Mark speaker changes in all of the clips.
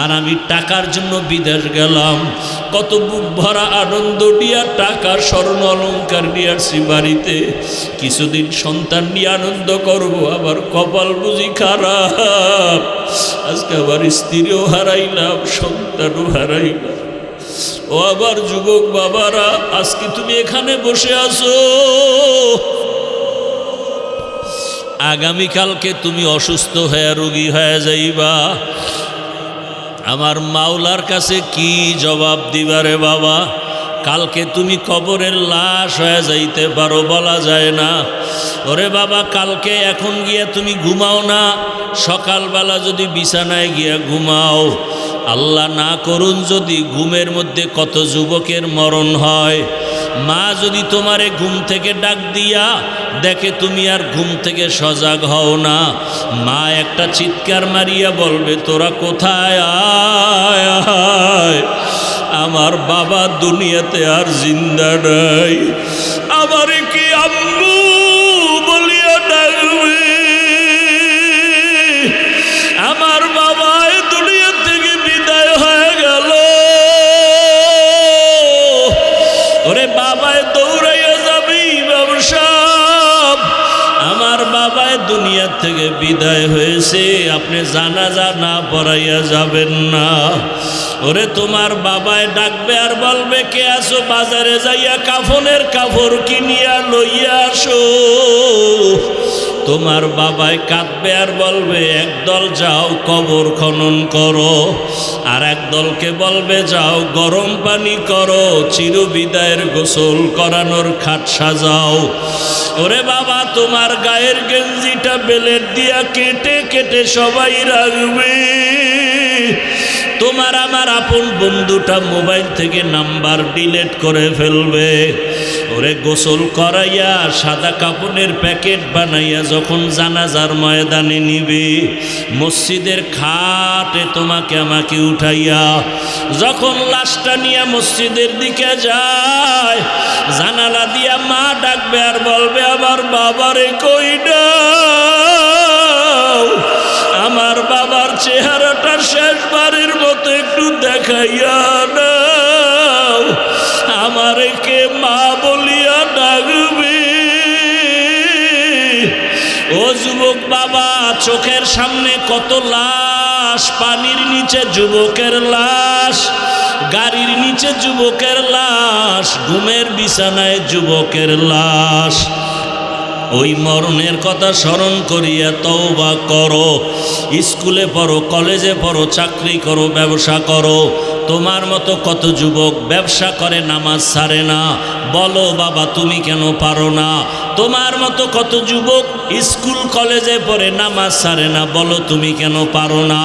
Speaker 1: আর আমি টাকার জন্য বিদেশ গেলাম, কত বুক ভরা আনন্দ নিয়ে টাকার স্বর্ণ অলঙ্কার নিয়ে আসছি বাড়িতে, কিছুদিন সন্তান নিয়ে আনন্দ করব, আবার কপাল বুঝি খারাপ, আজকে আবার স্ত্রীও হারাইলাম, সন্তানও হারাইলাম। ও আবার যুবক বাবারা, আজকে তুমি এখানে বসে আছো, আগামীকালকে তুমি অসুস্থ হয়ে রোগী হয়ে যাইবা, আমার মাওলার কাছে কি জবাব দিবারে বাবা? কালকে তুমি কবরের লাশ হয়ে যাইতে পারো, বলা যায় না। ওরে বাবা, কালকে এখন গিয়া তুমি ঘুমাও না, সকালবেলা যদি বিছানায় গিয়া ঘুমাও, আল্লাহ না করুন যদি ঘুমের মধ্যে কত যুবকের মরণ হয়। মা যদি তোমারে ঘুম থেকে ডাক দিয়া দেখে তুমি আর ঘুম থেকে সজাগ হও না, মা একটা চিৎকার মারিয়া বলবে, তোরা কোথায়? আয় আয়, আমার বাবা দুনিয়াতে আর জিন্দা নাই, আমারে কি আম্মু বলিয়া ডাকবে? আমার বাবা দুনিয়া থেকে বিদায় হয়ে গেল। ওরে বাবায় দৌড়াইয়া যাবি ব্যবসা, আমার বাবায় দুনিয়া থেকে বিদায় হয়েছে, আপনি জানাজা না পড়াইয়া যাবেন না। ওরে তোমার বাবায় ডাকবে আর বলবে, কে আসো? বাজারে যাইয়া কাফনের কাপড় কিনিয়া লইয়া আসো। তোমার বাবায় কাঁদবে আর বলবে, একদল যাও কবর খনন করো, আর একদলকে বলবে যাও গরম পানি করো, চিরবিদায়ের গোসল করানোর খাট সাজাও। ওরে বাবা, তোমার গায়ের গেঞ্জিটা বেলেট দিয়া কেটে কেটে সবাই রাখবে। তোমার আমার আপন বন্ধুটা মোবাইল থেকে নাম্বার ডিলিট করে ফেলবে। ওরে গোসল করাইয়া সাদা কাপড়ের প্যাকেট বানাইয়া যখন জানাজার ময়দানে নিবে, মসজিদের খাটে তোমাকে আমাকে উঠাইয়া যখন লাশটা নিয়ে মসজিদের দিকে যায়, জানালা দিয়া মা ডাকবে আর বলবে, আমার বাবারে কই দাও, আমার বাবার চেহারাটা শেষবারের মতো একটু দেখাইয়া দাও, আমারে কে মা বলিয়া ডাকবে। ও যুবক বাবা, চোখের সামনে কত লাশ, পানির নিচে যুবকের লাশ, গাড়ির নিচে যুবকের লাশ, ঘুমের বিছানায় যুবকের লাশ। ওই মরণের কথা স্মরণ করিয়া তওবা করো। স্কুলে পড়ো, কলেজে পড়ো, চাকরি করো, ব্যবসা করো, তোমার মতো কত যুবক ব্যবসা করে নামাজ ছাড়ে না, বলো বাবা তুমি কেন পারো না? তোমার মতো কত যুবক স্কুল কলেজে পড়ে নামাজ ছাড়ে না, বলো তুমি কেন পারো না?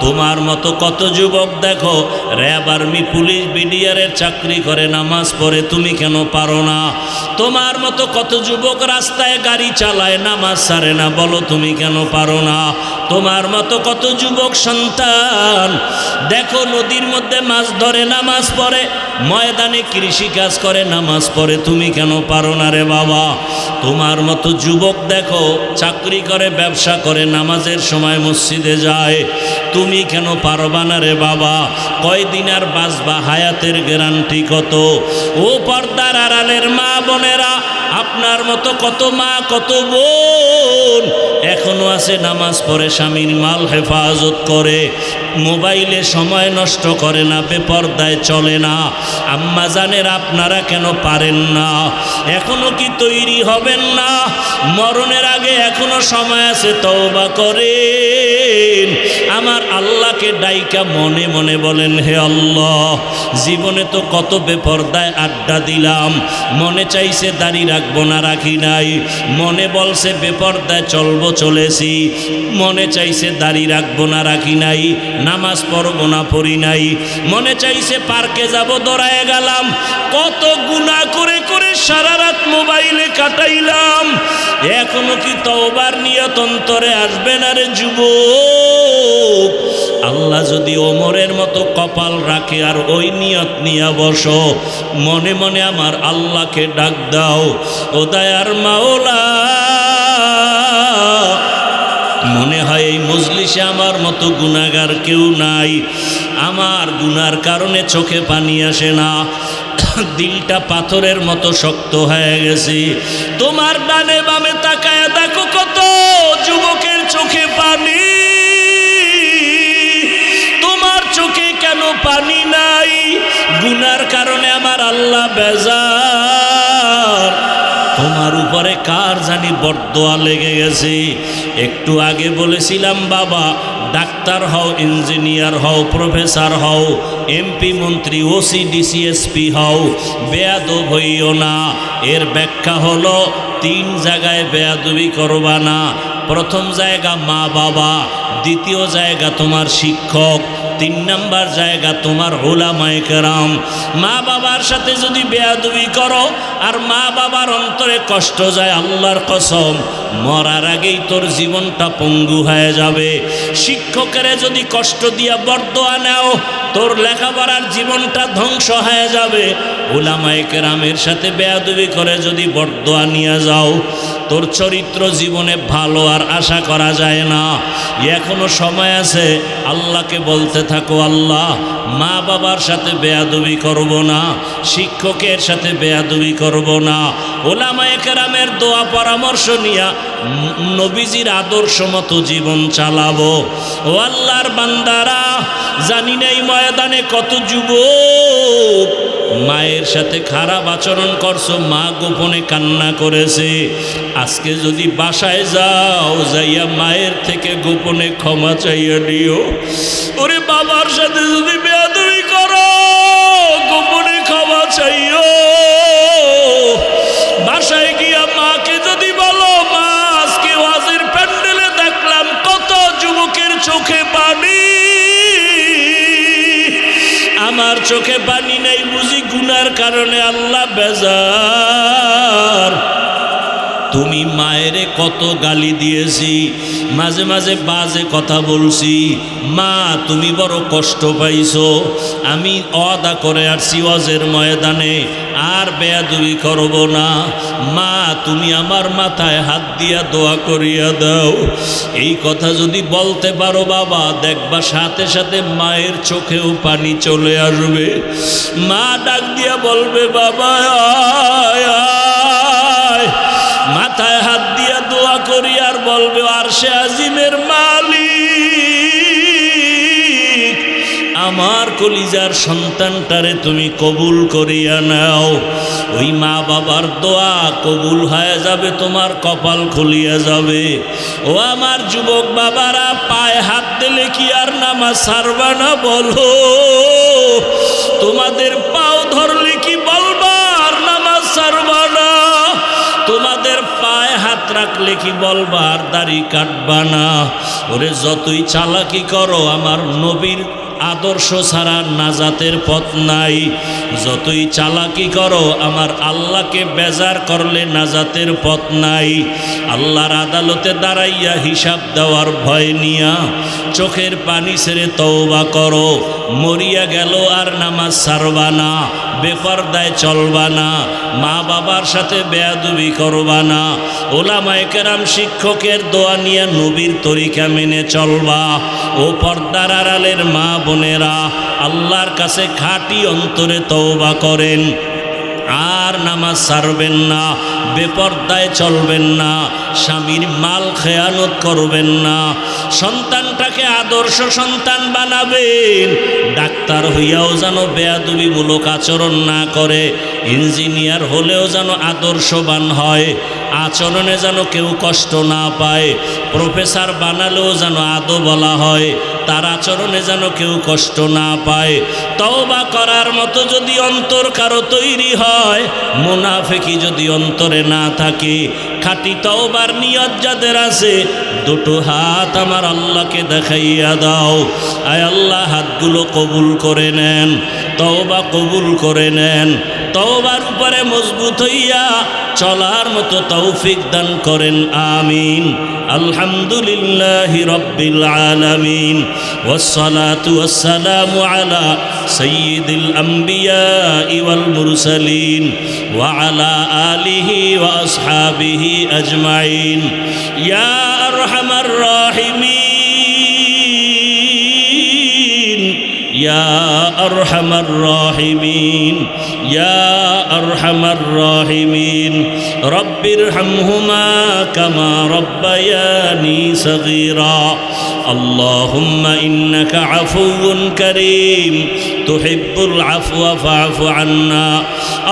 Speaker 1: তোমার মতো কত যুবক দেখো র্যাব, আর্মি, পুলিশ, বিডিআরের চাকরি করে, নামাজ পড়ে, তুমি কেন পারো না? তোমার মতো কত যুবক রাস্তায় গাড়ি চালায়, নামাজ ছাড়ে না, বলো তুমি কেন পারো না? তোমার মতো কত যুবক সন্তান দেখো নদীর মধ্যে মাছ ধরে, নামাজ পড়ে, ময়দানে কৃষি কাজ করে, নামাজ পড়ে, তুমি কেন পারো না রে বাবা? তোমার মতো যুবক দেখো চাকরি করে, ব্যবসা করে, নামাজের সময় মসজিদে যায়, তুমি কেন পারবা না রে বাবা? কয়দিন আর বাঁচবা? হায়াতের গ্যারান্টি কত? ও পর্দার আড়ালের মা বোনেরা, আপনার মতো কত মা কত বোন এখনো আছে নামাজ পড়ে, স্বামীর মাল হেফাজত করে, মোবাইলে সময় নষ্ট করে না, বেপরদায় চলে না। আম্মা জানেরা, আপনারা কেন পারেন না? এখনো কি তৈরি হবেন না? মরণের আগে এখনো সময় আছে, তওবা করেন। আমার আল্লাহকে ডাইকা মনে মনে বলেন, হে আল্লাহ, জীবনে তো কত বেপরদায় আড্ডা দিলাম, মনে চাইছে দাড়ি রাখবো না, রাখি নাই, মনে বলছে বেপরদায় চলবো, চলেছি, মনে চাইছে দাড়ি রাখবো না, রাখি নাই, নামাজ পড়বো না, পড়ি নাই, মনে চাইছে পার্কে যাব, দৌড়ায় গেলাম, কত গুনাহ করে করে সারা রাত মোবাইলে কাটাইলাম। এখনো কি তওবার নিয়ত অন্তরে আসবে না রে যুবক? আল্লাহ যদি ওমরের মতো কপাল রাখে আর ওই নিয়ত নিয়ে বসো, মনে মনে আমার আল্লাহকে ডাক দাও, ও দয়ার মাওলা, মনে হয় এই মজলিসে আমার মতো গুনাহগার কেউ নাই। আমার গুনার কারণে চোখে পানি আসে না, দিলটা পাথরের মতো শক্ত হয়ে গেছে। তোমার ডানে বামে তাকায় দেখো কত যুবকের চোখে পানি। তোমার চোখে কেন পানি নাই? গুনার কারণে আমার আল্লাহ বেজার। তোমার উপরে কার জানি বরদোয়া লেগে গেছে। একটু আগে বলেছিলাম বাবা, ডাক্তার হও, ইঞ্জিনিয়ার হও, প্রফেসর হও, এমপি, মন্ত্রী, ওসি, ডিসি, এসপি হও, বেয়াদব হইও না। এর ব্যাখ্যা হলো 3 জায়গায় বেয়াদবি করবা না। প্রথম জায়গা মা বাবা, দ্বিতীয় জায়গা তোমার শিক্ষক, 3 নাম্বার জায়গা তোমার উলামায়ে কেরাম। মা বাবার সাথে যদি বেয়াদবি করো আর মা বাবার অন্তরে কষ্ট যায়, আল্লাহর কসম মরার আগেই তোর জীবনটা পঙ্গু হয়ে যাবে। শিক্ষকেরা যদি কষ্ট দিয়া বরদোয়া নাও, তোর লেখাপড়ার জীবনটা ধ্বংস হয়ে যাবে। উলামায়ে কেরামের সাথে বেয়াদবি করে যদি বরদোয়া নিয়ে যাও, তোর চরিত্র জীবনে ভালো আর আশা করা যায় না। এখনো সময় আছে, আল্লাহকে বলতে থাকো, আল্লাহ মা বাবার সাথে বেয়াদবি করব না, শিক্ষকের সাথে বেয়াদবি করব না। উলামায়ে কেরামের দোয়া পরামর্শ নিয়া নবীজির আদর্শ মতো জীবন চালাবো। ও আল্লাহর বান্দারা, জানি না এই ময়দানে কত যুবক মায়ের সাথে খারাপ আচরণ করছো, মা গোপনে কান্না করেছে। আজকে যদি বাসায় যাও, যাইয়া মায়ের থেকে গোপনে ক্ষমা চাইয়া দিও। ওরে বাবার সাথে যদি বেয়াদবি করো, গোপনে ক্ষমা চাইও। বাসায় গিয়া মাকে যদি বলো, মা আজকে ওয়াজের প্যান্ডেলে দেখলাম কত যুবকের চোখে পানি, আমার চোখে পানি নাই বুঝি গুনার কারণে আল্লাহ বেজার। তুমি মায়েরে কত গালি দিয়েছি, মাঝে মাঝে বাজে কথা বলছি, মা তুমি বড় কষ্ট পাইছো। আমি ওয়াদা করে আসছি ওয়াজের ময়দানে আর বেয়াদবি করব না। মা তুমি আমার মাথায় হাত দিয়া দোয়া করিয়া দাও। এই কথা যদি বলতে পারো বাবা, দেখবা সাথে সাথে মায়ের চোখেও পানি চলে আসবে। মা ডাক দিয়া বলবে, বাবা আয় আয়। মাথায় হাত দিয়া দোয়া করি আর বলবে, আরশে আজিমের মালিক, আমার কলিজার সন্তানটারে তুমি কবুল করিয়া নাও। ওই মা বাবার দোয়া কবুল হয়ে যাবে, তোমার কপাল খুলিয়া যাবে। ও আমার যুবক বাবারা, পায়ে হাত দিলে কি আর নামাজ ছাড়বা না? বলো, তোমাদের পাও ধরলে কি বলবা আর নামাজ ছাড়বা না? তোমাদের পায়ে হাত রাখলে কি বলবা আর দাড়ি কাটবা না? ওরে যতই চালাকি করো, আমার নবীর আদর্শ ছাড়া নাজাতের পথ নাই। যতই চালাকি করো, আমার আল্লাহকে বেজার করলে নাজাতের পথ নাই। আল্লাহর আদালতে দাঁড়াইয়া হিসাব দেওয়ার ভয় নিয়া চোখের পানি ছেড়ে তওবা করো। মরিয়া গেল আর নামাজ ছাড়বা না, বেপরদায় চলবা না, মা বাবার সাথে বেয়াদবি করবা না, ওলামায়ে কেরাম শিক্ষকের দোয়া নিয়ে নবীর তরিকা মেনে চলবা। ও পর্দার আড়ালের মা বোনেরা, আল্লাহর কাছে খাঁটি অন্তরে তওবা করেন, আর নামাজ ছাড়বেন না, বেপরদায় চলবেন না, স্বামীর মাল খেয়ানত করবেন না, সন্তানটাকে আদর্শ সন্তান বানাবেন। ডাক্তার হইয়াও যেন বেয়াদবিমূলক আচরণ না করে, ইঞ্জিনিয়ার হলেও যেন আদর্শবান হয়, আচরণে যেন কেউ কষ্ট না পায়, প্রফেসর বানালেও যেন আদো বলা হয়, তার আচরণে যেন কেউ কষ্ট না পায়। তওবা করার মতো যদি অন্তর কারো তৈরি হয়, মুনাফিকি যদি অন্তরে না থাকে, খাঁটি তওবার নিয়ত যাদের আছে, দুটো হাত আমার আল্লাহকে দেখাইয়া দাও। আয় আল্লাহ, হাতগুলো কবুল করে নেন, তওবা কবুল করে নেন, তওবার উপরে মজবুত হইয়া চলার মতো তৌফিক দান করেন, আমিন। আলহামদুলিল্লাহি রাব্বিল আলামিন, ওয়াসসালাতু ওয়াসসালামু আলা সাইয়্যিদিল আমবিয়া ওয়াল মুরসালিন ওয়া আলা আলিহি ওয়া আসহাবিহি আজমাইন। ইয়া আরহামার রাহিমিন, ইয়া আরহামার রাহিমিন, ইয়া আরহামার রাহিমিন। রব্বিরহামহুমা কামা রব্বায়ানি সগীরা। আল্লাহুম্মা ইন্নাকা আফুউন কারীম তুহিব্বুল আফওয়া ফা'ফু আন্না।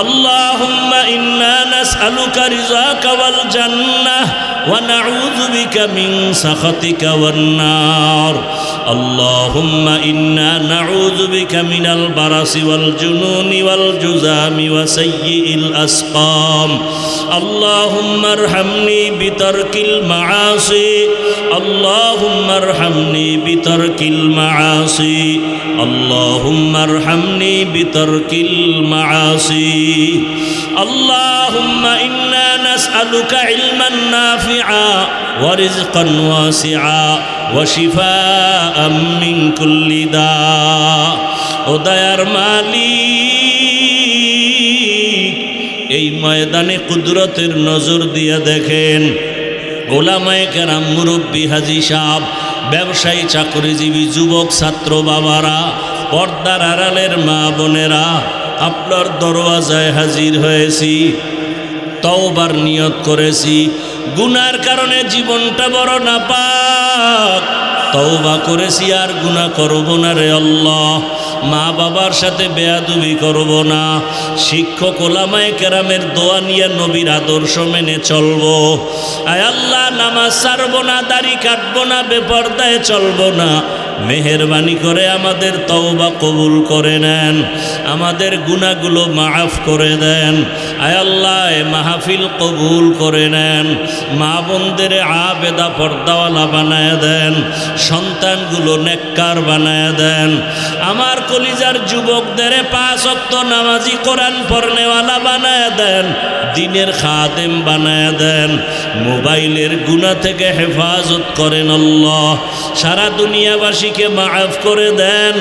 Speaker 1: আল্লাহুম্মা ইন্না নাসআলুকা রিযাকা ওয়াল জান্নাহ ওয়া নাউযু বিকা মিন সাখাতিকা ওয়ান নার। আল্লাহুম্মা ইন্না নাউযু বিকা মিনাল বারাসি ওয়াল জুনুনি ওয়াল জুযামি ওয়া সাইয়্যিল আসকাম। আল্লাহুম্মা আরহামনি বিতারকিল মাআসি। আল্লাহুম্মা আরহামনি বিতারকিল মাআসি। আল্লাহুম্মা আরহামনি বিতারকিল মাআসি। আল্লাহুম্মা ইন্না নাসআলুকা ইলমান নাফিআ ওয়া রিজকান ওয়াসিআ ওয়া শিফাআম মিন কুল্লি দা। ও দয়ার মালিক, এই ময়দানে কুদরতের নজর দিয়ে দেখেন ওলামায়ে কেরাম, মুরব্বী, হাজী সাহেব, ব্যবসায়ী, চাকরিজীবী, যুবক, ছাত্র বাবারা, পর্দার আড়ালের মা বোনেরা, আপনার দরওয়াজায় হাজির হয়েছি। তওবার নিয়ত করেছি। গুনার কারণে জীবনটা বড় নাপাক। তওবা করেছি আর গুনাহ করব না রে আল্লাহ। মা বাবার সাথে বেয়াদবি করব না। শিক্ষক ওলামায়ে কেরামের দোয়া নিয়ে নবীর আদর্শ মেনে চলবো। আয় আল্লাহ, নামাজ ছাড়বো না, দাড়ি কাটবো না, বেপরদায় চলবো না। মেহেরবানি করে আমাদের তওবা কবুল করে নেন, আমাদের গুনাহগুলো মাফ করে দেন। আয় আল্লাহ, মাহফিল কবুল করে নেন। মা বোনদের আবেদা পর্দাওয়ালা বানায় দেন, সন্তানগুলো নেককার বানায় দেন। আমার কলিজার যুবকদের 5 ওয়াক্ত নামাজি, কোরআন পড়নেওয়ালা বানায় দেন, দ্বীনের খাদেম বানায় দেন। মোবাইলের গুনাহ থেকে হেফাজত করেন আল্লাহ। সারা দুনিয়াবাসীকে মাফ করে দেন।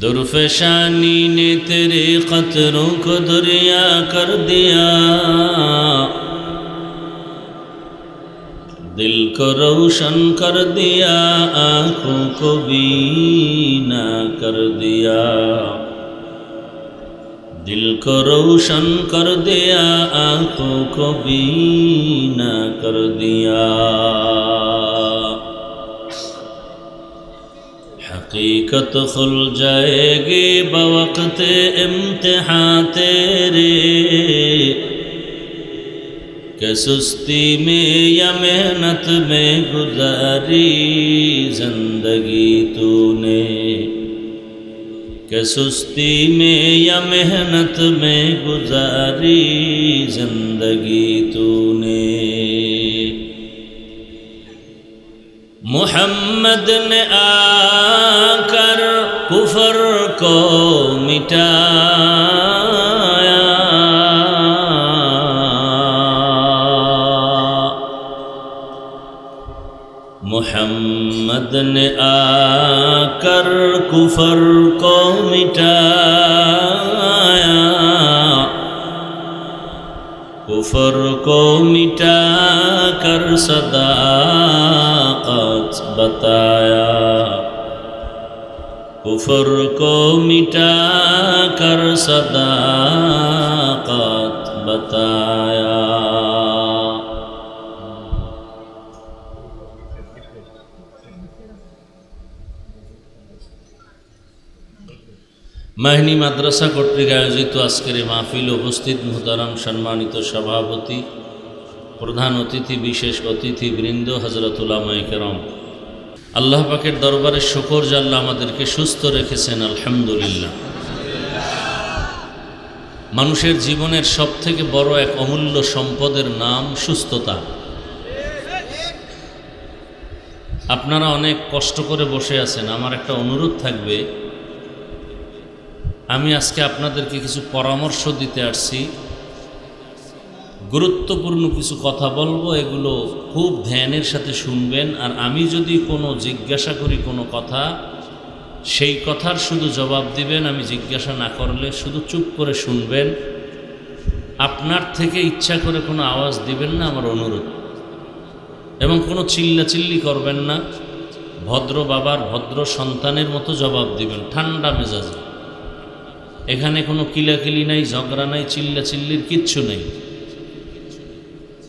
Speaker 1: दुर्फशानी ने तेरे कतरों को दरिया कर दिया, दिल को रोशन कर दिया, आँखों को बीना कर दिया। दिल को रोशन कर दिया, आँखों को बीना कर दिया। हकीकत खुल जाएगी बवक़्ते इम्तिहान तेरे, कि सुस्ती में या मेहनत में गुजारी जिंदगी तूने, कि सुस्ती में या मेहनत में गुजारी जिंदगी तूने। मोहम्मद ने आकर कुफर को मिटाया, मोहम्मद ने आकर कुफर को मिटाया, कुफर को मिटा कर सदाकत बताया, कुफर को मिटा कर सदाकत बताया। মাহিনী মাদ্রাসা কর্তৃক আয়োজিত আজকের এই মাহফিল উপস্থিত মুহতারাম সম্মানিত সভাপতি, প্রধান অতিথি, বিশেষ অতিথি বৃন্দ, হযরত উলামায়ে কেরাম, আল্লাহ পাকের দরবারে শুকর যে আল্লাহ আমাদেরকে সুস্থ রেখেছেন, আলহামদুলিল্লাহ। মানুষের জীবনের সবথেকে বড় এক অমূল্য সম্পদের নাম সুস্থতা। আপনারা অনেক কষ্ট করে বসে আছেন, আমার একটা অনুরোধ থাকবে, আমি আজকে আপনাদেরকে কিছু পরামর্শ দিতে আসছি। গুরুত্বপূর্ণ কিছু কথা বলবো, এগুলো খুব ধ্যানের সাথে শুনবেন। আর আমি যদি কোনো জিজ্ঞাসা করি কোনো কথা, সেই কথার শুধু জবাব দিবেন, আমি জিজ্ঞাসা না করলে শুধু চুপ করে শুনবেন। আপনার থেকে ইচ্ছা করে কোনো আওয়াজ দিবেন না, আমার অনুরোধ। এবং কোনো চিল্লাচিল্লি করবেন না, ভদ্র বাবার ভদ্র সন্তানের মতো জবাব দিবেন ঠান্ডা মেজাজে। এখানে কোনো কিলাকিলি নাই, ঝগড়া নাই, চিল্লাচিল্লির কিচ্ছু নেই।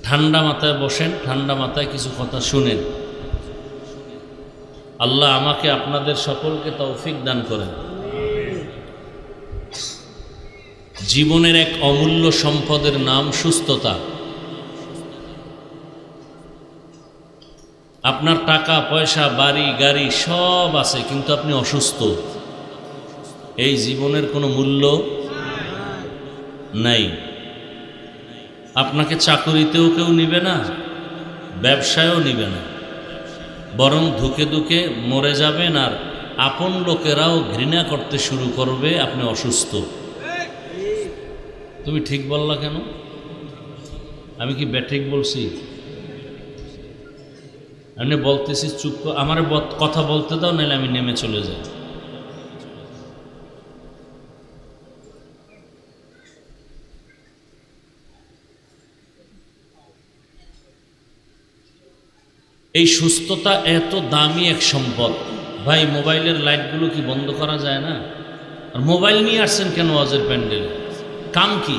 Speaker 1: ঠান্ডা মাথায় বসেন, ঠান্ডা মাথায় কিছু কথা শুনেন। আল্লাহ আমাকে আপনাদের সকলকে তৌফিক দান করেন। জীবনের এক অমূল্য সম্পদের নাম সুস্থতা। আপনার টাকা পয়সা বাড়ি গাড়ি সব আছে, কিন্তু আপনি অসুস্থ। এই জীবনের কোনো মূল্য নাই। আপনাকে চাকরিতেও কেউ নিবে না, ব্যবসায়ও নিবে না, বরং ধুকে ধুকে মরে যাবেন। আর আপন লোকেরাও ঘৃণা করতে শুরু করবে আপনি অসুস্থ। তুমি ঠিক বললা কেন? আমি কি ব্যাঠিক বলছি? আমি বলতেছি চুপ, আমার কথা বলতে দাও, নাহলে আমি নেমে চলে যাই। এই সুস্থতা এত দামি এক সম্পদ। ভাই, মোবাইলের লাইটগুলো কি বন্ধ করা যায় না? আর মোবাইল নিয়ে আসছেন কেন ওয়াজের প্যান্ডেলে? কাম কি?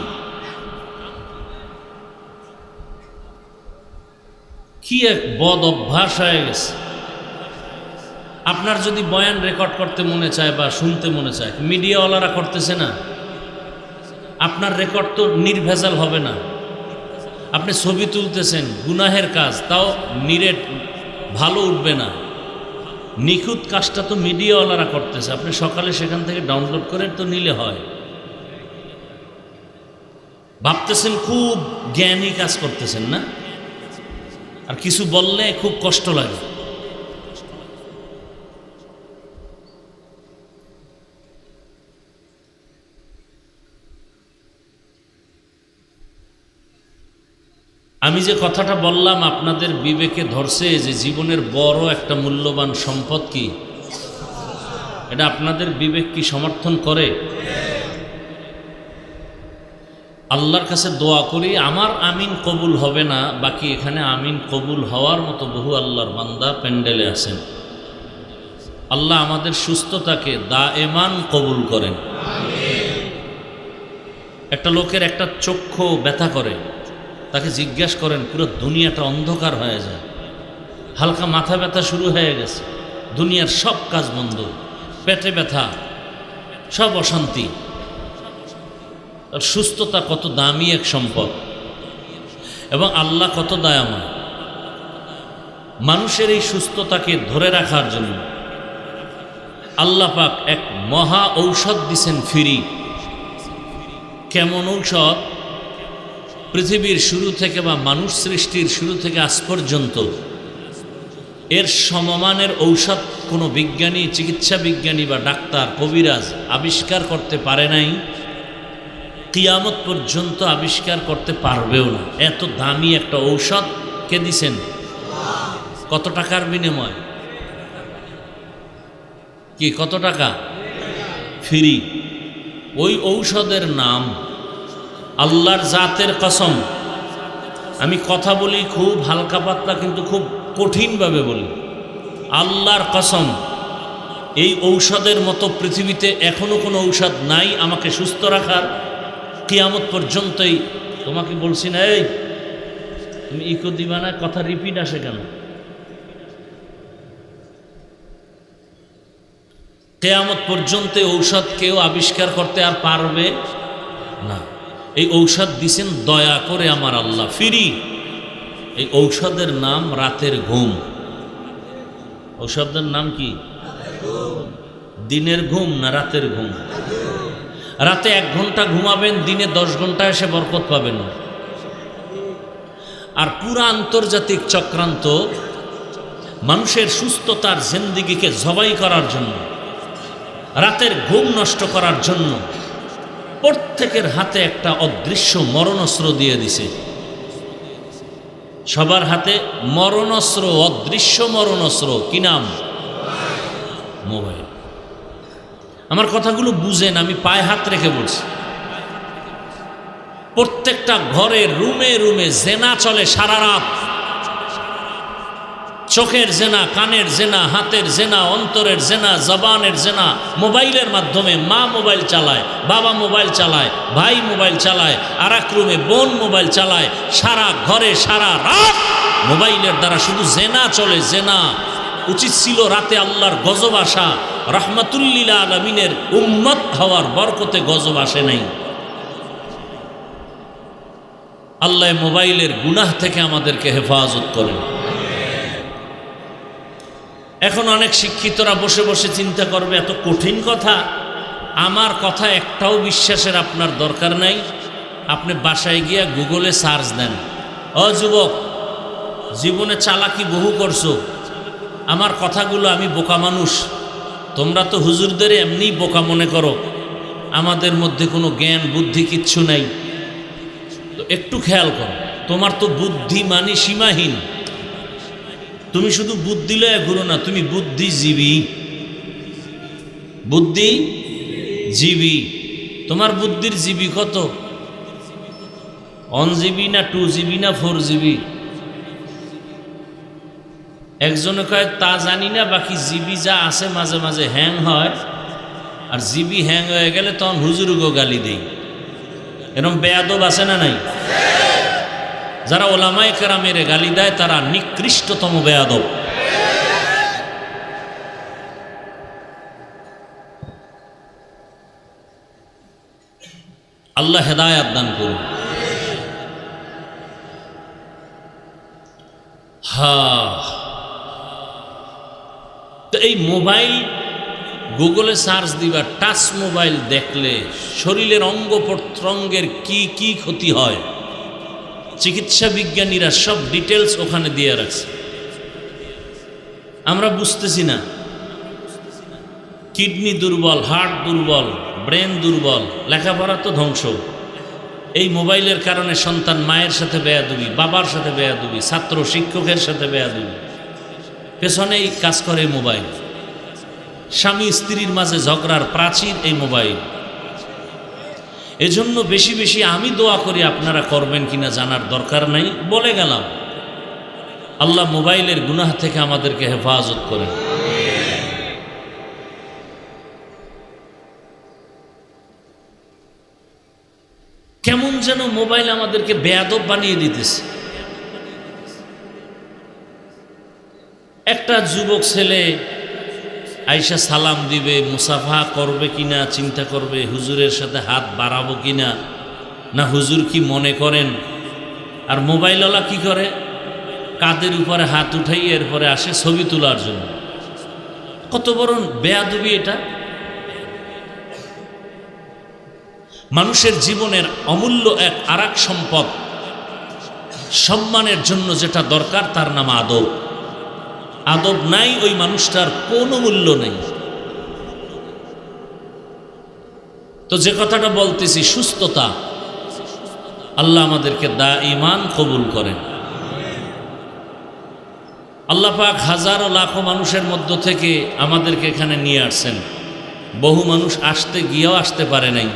Speaker 1: কি এক বদ অভ্যাস হয়ে গেছে। আপনার যদি বয়ান রেকর্ড করতে মনে চায় বা শুনতে মনে চায়, মিডিয়াওয়ালারা করতেছে না, আপনার রেকর্ড তো নির্ভেজাল হবে না। আপনি ছবি তুলতেছেন, গুনাহের কাজ, তাও নিরেট ভালো উঠবে না। নিখুঁত কাজটা তো মিডিয়াওয়ালারা করতেছে, আপনি সকালে সেখান থেকে ডাউনলোড করে তো নিলে হয়। ভাবতেছেন খুব জ্ঞানী কাজ করতেছেন না, আর কিছু বললে খুব কষ্ট লাগে। আমি যে কথাটা বললাম আপনাদের বিবেকে ধরছে যে জীবনের বড় একটা মূল্যবান সম্পদ কি, এটা আপনাদের বিবেক কি সমর্থন করে? আল্লাহর কাছে দোয়া করি, আমার আমিন কবুল হবে না, বাকি এখানে আমিন কবুল হওয়ার মতো বহু আল্লাহর বান্দা প্যান্ডেলে আছেন। আল্লাহ আমাদের সুস্থতাকে দায়েমান কবুল করেন। একটা লোকের একটা চক্ষু ব্যথা করে, তাকে জিজ্ঞাসা করেন, পুরো দুনিয়াটা অন্ধকার হয়ে যায়, হালকা মাথা ব্যথা শুরু হয়ে গেছে, দুনিয়ার সব কাজ বন্ধ, পেটে ব্যথা, সব অশান্তি। আর সুস্থতা কত দামি এক সম্পদ, এবং আল্লাহ কত দয়াময়। মানুষের এই সুস্থতাকে ধরে রাখার জন্য আল্লাহ পাক এক মহা ঔষধ দিছেন ফ্রি। কেমন ঔষধ? পৃথিবীর শুরু থেকে বা মানুষ সৃষ্টির শুরু থেকে আজ পর্যন্ত এর সমমানের ঔষধ কোনো বিজ্ঞানী, চিকিৎসা বিজ্ঞানী বা ডাক্তার, কবিরাজ আবিষ্কার করতে পারে নাই, কিয়ামত পর্যন্ত আবিষ্কার করতে পারবেও না। এত দামি একটা ঔষধ কে দিছেন? কত টাকার বিনিময়? কি কত টাকা? ফ্রি। ওই ঔষধের নাম আল্লাহর জাতের কসম। আমি কথা বলি খুব হালকা পাতলা, কিন্তু খুব কঠিনভাবে বলি। আল্লাহর কসম, এই ঔষধের মতো পৃথিবীতে এখনো কোনো ঔষধ নাই আমাকে সুস্থ রাখার। কিয়ামত পর্যন্তই তোমাকে বলছি না, এই তুমি ইকো দিবা না, কথা রিপিট আসে কেন? কিয়ামত পর্যন্ত ঔষধ কেউ আবিষ্কার করতে আর পারবে না। এই ঔষধ দিছেন দয়া করে আমার আল্লাহ ফ্রি। এই ঔষধের নাম রাতের ঘুম। ঔষধের নাম কি? দিনের ঘুম না রাতের ঘুম? রাতে 1 ঘন্টা ঘুমাবেন, দিনে 10 ঘন্টা এসে বরকত পাবেন। আর পুরা আন্তর্জাতিক চক্রান্ত মানুষের সুস্থতার জিন্দেগিকে জবাই করার জন্য, রাতের ঘুম নষ্ট করার জন্য প্রত্যেকের হাতে একটা অদৃশ্য মরণাস্ত্র দিয়ে দিছে। সবার হাতে মরণাস্ত্র, অদৃশ্য মরণাস্ত্র। কি নাম? মোবাইল। আমার কথাগুলো বুঝেন, আমি পায়ে হাত রেখে বলছি। প্রত্যেকটা ঘরে রুমে রুমে জেনা চলে সারা রাত। চোখের জেনা, কানের জেনা, হাতের জেনা, অন্তরের জেনা, জবানের জেনা। মোবাইলের মাধ্যমে মা মোবাইল চালায়, বাবা মোবাইল চালায়, ভাই মোবাইল চালায়, আর এক রুমে বোন মোবাইল চালায়, সারা ঘরে সারা রাত মোবাইলের দ্বারা শুধু জেনা চলে, জেনা। উচিত ছিল রাতে আল্লাহর গজব আসা, রাহমাতুল্লিল আলামিনের উম্মত হওয়ার বরকতে গজব আসে নাই। আল্লাহ মোবাইলের গুনাহ থেকে আমাদেরকে হেফাজত করেন। এখন অনেক শিক্ষিতরা বসে বসে চিন্তা করবে এত কঠিন কথা, আমার কথা একটাও বিশ্বাসের আপনার দরকার নাই। আপনি বাসায় গিয়া গুগলে সার্চ দেন। ও যুবক, জীবনে চালাকি বহু করছো, আমার কথাগুলো, আমি বোকা মানুষ, তোমরা তো হুজুরদের এমনি বোকা মনে করো, আমাদের মধ্যে কোনো জ্ঞান বুদ্ধি কিচ্ছু নাই। তো একটু খেয়াল করো, তোমার তো বুদ্ধি মানে সীমাহীন। তুমি শুধু বুদ্ধি লয়ে ঘুরো না, তুমি বুদ্ধিজীবী, বুদ্ধিজীবী। তোমার বুদ্ধির জিবি কত? 1 জিবি না 2 জিবি না 4 জিবি? একজনে কয় তা জানি না, বাকি জিবি যা আছে মাঝে মাঝে হ্যাং হয়, আর জিবি হ্যাং হয়ে গেলে তখন হুজুরগো গালি দেই। এরকম বেয়াদব আছে না নাই? যারা ওলামায়ে কেরামের গালি দেয় তারা নিকৃষ্টতম বেয়াদব। আল্লাহ হেদায়েত দান করুন। তো এই মোবাইল গুগলে সার্চ দিবা, টাচ মোবাইল দেখলে শরীরের অঙ্গ প্রত্যঙ্গের কি কি ক্ষতি হয়, চিকিৎসা বিজ্ঞানীরা সব ডিটেলস ওখানে দিয়ে রাখছে। আমরা বুঝতেছি না। কিডনি দুর্বল, হার্ট দুর্বল, ব্রেন দুর্বল, লেখাপড়া তো ধ্বংস। এই মোবাইলের কারণে সন্তান মায়ের সাথে বেয়াদবি, বাবার সাথে বেয়াদবি, ছাত্র শিক্ষকের সাথে বেয়াদবি, পেছনেই কাজ করে মোবাইল। স্বামী স্ত্রীর মাঝে ঝগড়ার প্রাচীর এই মোবাইল। এজন্য বেশি বেশি আমি দোয়া করি, আপনারা করবেন কিনা জানার দরকার নাই, বলে গেলাম। আল্লাহ মোবাইলের গুনাহ থেকে আমাদেরকে হেফাজত করেন। কেমন যেন মোবাইল আমাদেরকে বেয়াদব বানিয়ে দিতেছে। একটা যুবক ছেলে আইসা সালাম দিবে, মুসাফা করবে কিনা চিন্তা করবে, হুজুরের সাথে হাত বাড়াবো কিনা, না হুজুর কি মনে করেন। আর মোবাইলওয়ালা কি করে, কাদের উপরে হাত উঠাই এরপরে আসে ছবি তোলার জন্য। কত বড় বেয়াদবি এটা। মানুষের জীবনের অমূল্য এক আরেক সম্পদ, সম্মানের জন্য যেটা দরকার তার নাম আদব। আদব নাই, ওই মানুষটার কোনো মূল্য নেই। তো যে কথাটা বলতেছি, সুস্থতা, আল্লাহ আমাদেরকে দাঈমান কবুল করেন। আল্লাহ পাক হাজারো লাখো মানুষের মধ্য থেকে আমাদেরকে এখানে নিয়ে আসছেন। বহু মানুষ আসতে গিয়েও আসতে পারে নাই।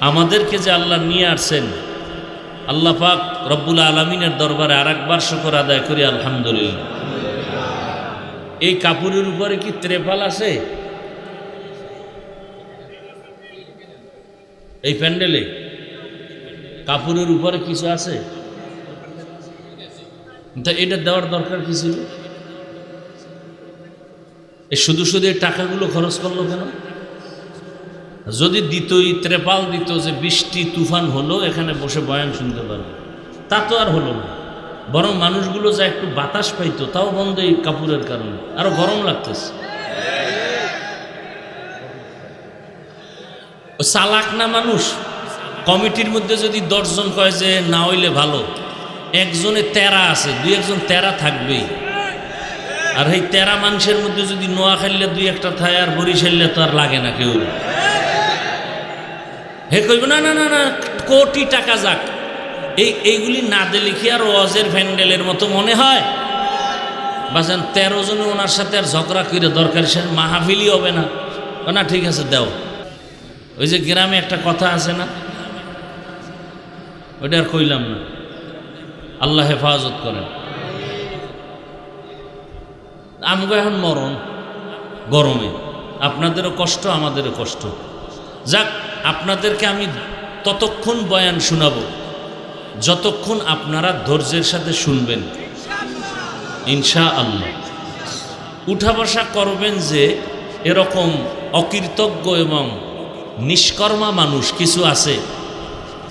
Speaker 1: আমাদেরকে যে আল্লাহ নিয়ে আসছেন, আল্লাহ পাক রব্বুল আলামিনের দরবারে আরেকবার শুকর আদায় করি, আলহামদুলিল্লাহ। এই কাপড়ের উপরে কি ত্রেপাল আছে? এই প্যান্ডেলে কাপড়ের উপরে কিছু আছে? তা এটা দেওয়ার দরকার কি ছিল? শুধু শুধু এই টাকাগুলো খরচ করলো কেন? যদি দিতই, ত্রেপাল দিত, যে বৃষ্টি তুফান হলো এখানে বসে বয়ান শুনতে পারবে, তা তো আর হলো না। বরং মানুষগুলো যা একটু বাতাস পাইতো তাও বন্ধ এই কাপড়ের কারণে, আরো গরম লাগতেছে। চালাক না মানুষ। কমিটির মধ্যে যদি 10 জন কয় যে না হইলে ভালো, একজনে তেরা আছে, 2-1 তেরা থাকবেই। আর এই তেরা মানুষের মধ্যে যদি নোয়া খাইলে 2-1টা থায়, আর বরিশাইলে তো আর লাগে না কেউ। হে কইব না না না না, কোটি টাকা যাক, এইগুলি না দিলে কি আর ওয়াজের প্যান্ডেলের মতো মনে হয়? বাজান 13 জনে ওনার সাথে আর ঝগড়া করে দরকার, সে মাহফিলই হবে না। না ঠিক আছে দাও। ওই যে গ্রামে একটা কথা আছে না, ওইটা আর কইলাম না। আল্লাহ হেফাজত করেন। আমগো এখন মরণ গরমে, আপনাদেরও কষ্ট আমাদেরও কষ্ট। যাক, আপনাদেরকে আমি ততক্ষণ বয়ান শোনাবো যতক্ষণ আপনারা ধৈর্যের সাথে শুনবেন ইনশাআল্লাহ। উঠা বসা করবেন যে এরকম অকৃতজ্ঞ এবং নিষ্কর্মা মানুষ কিছু আছে,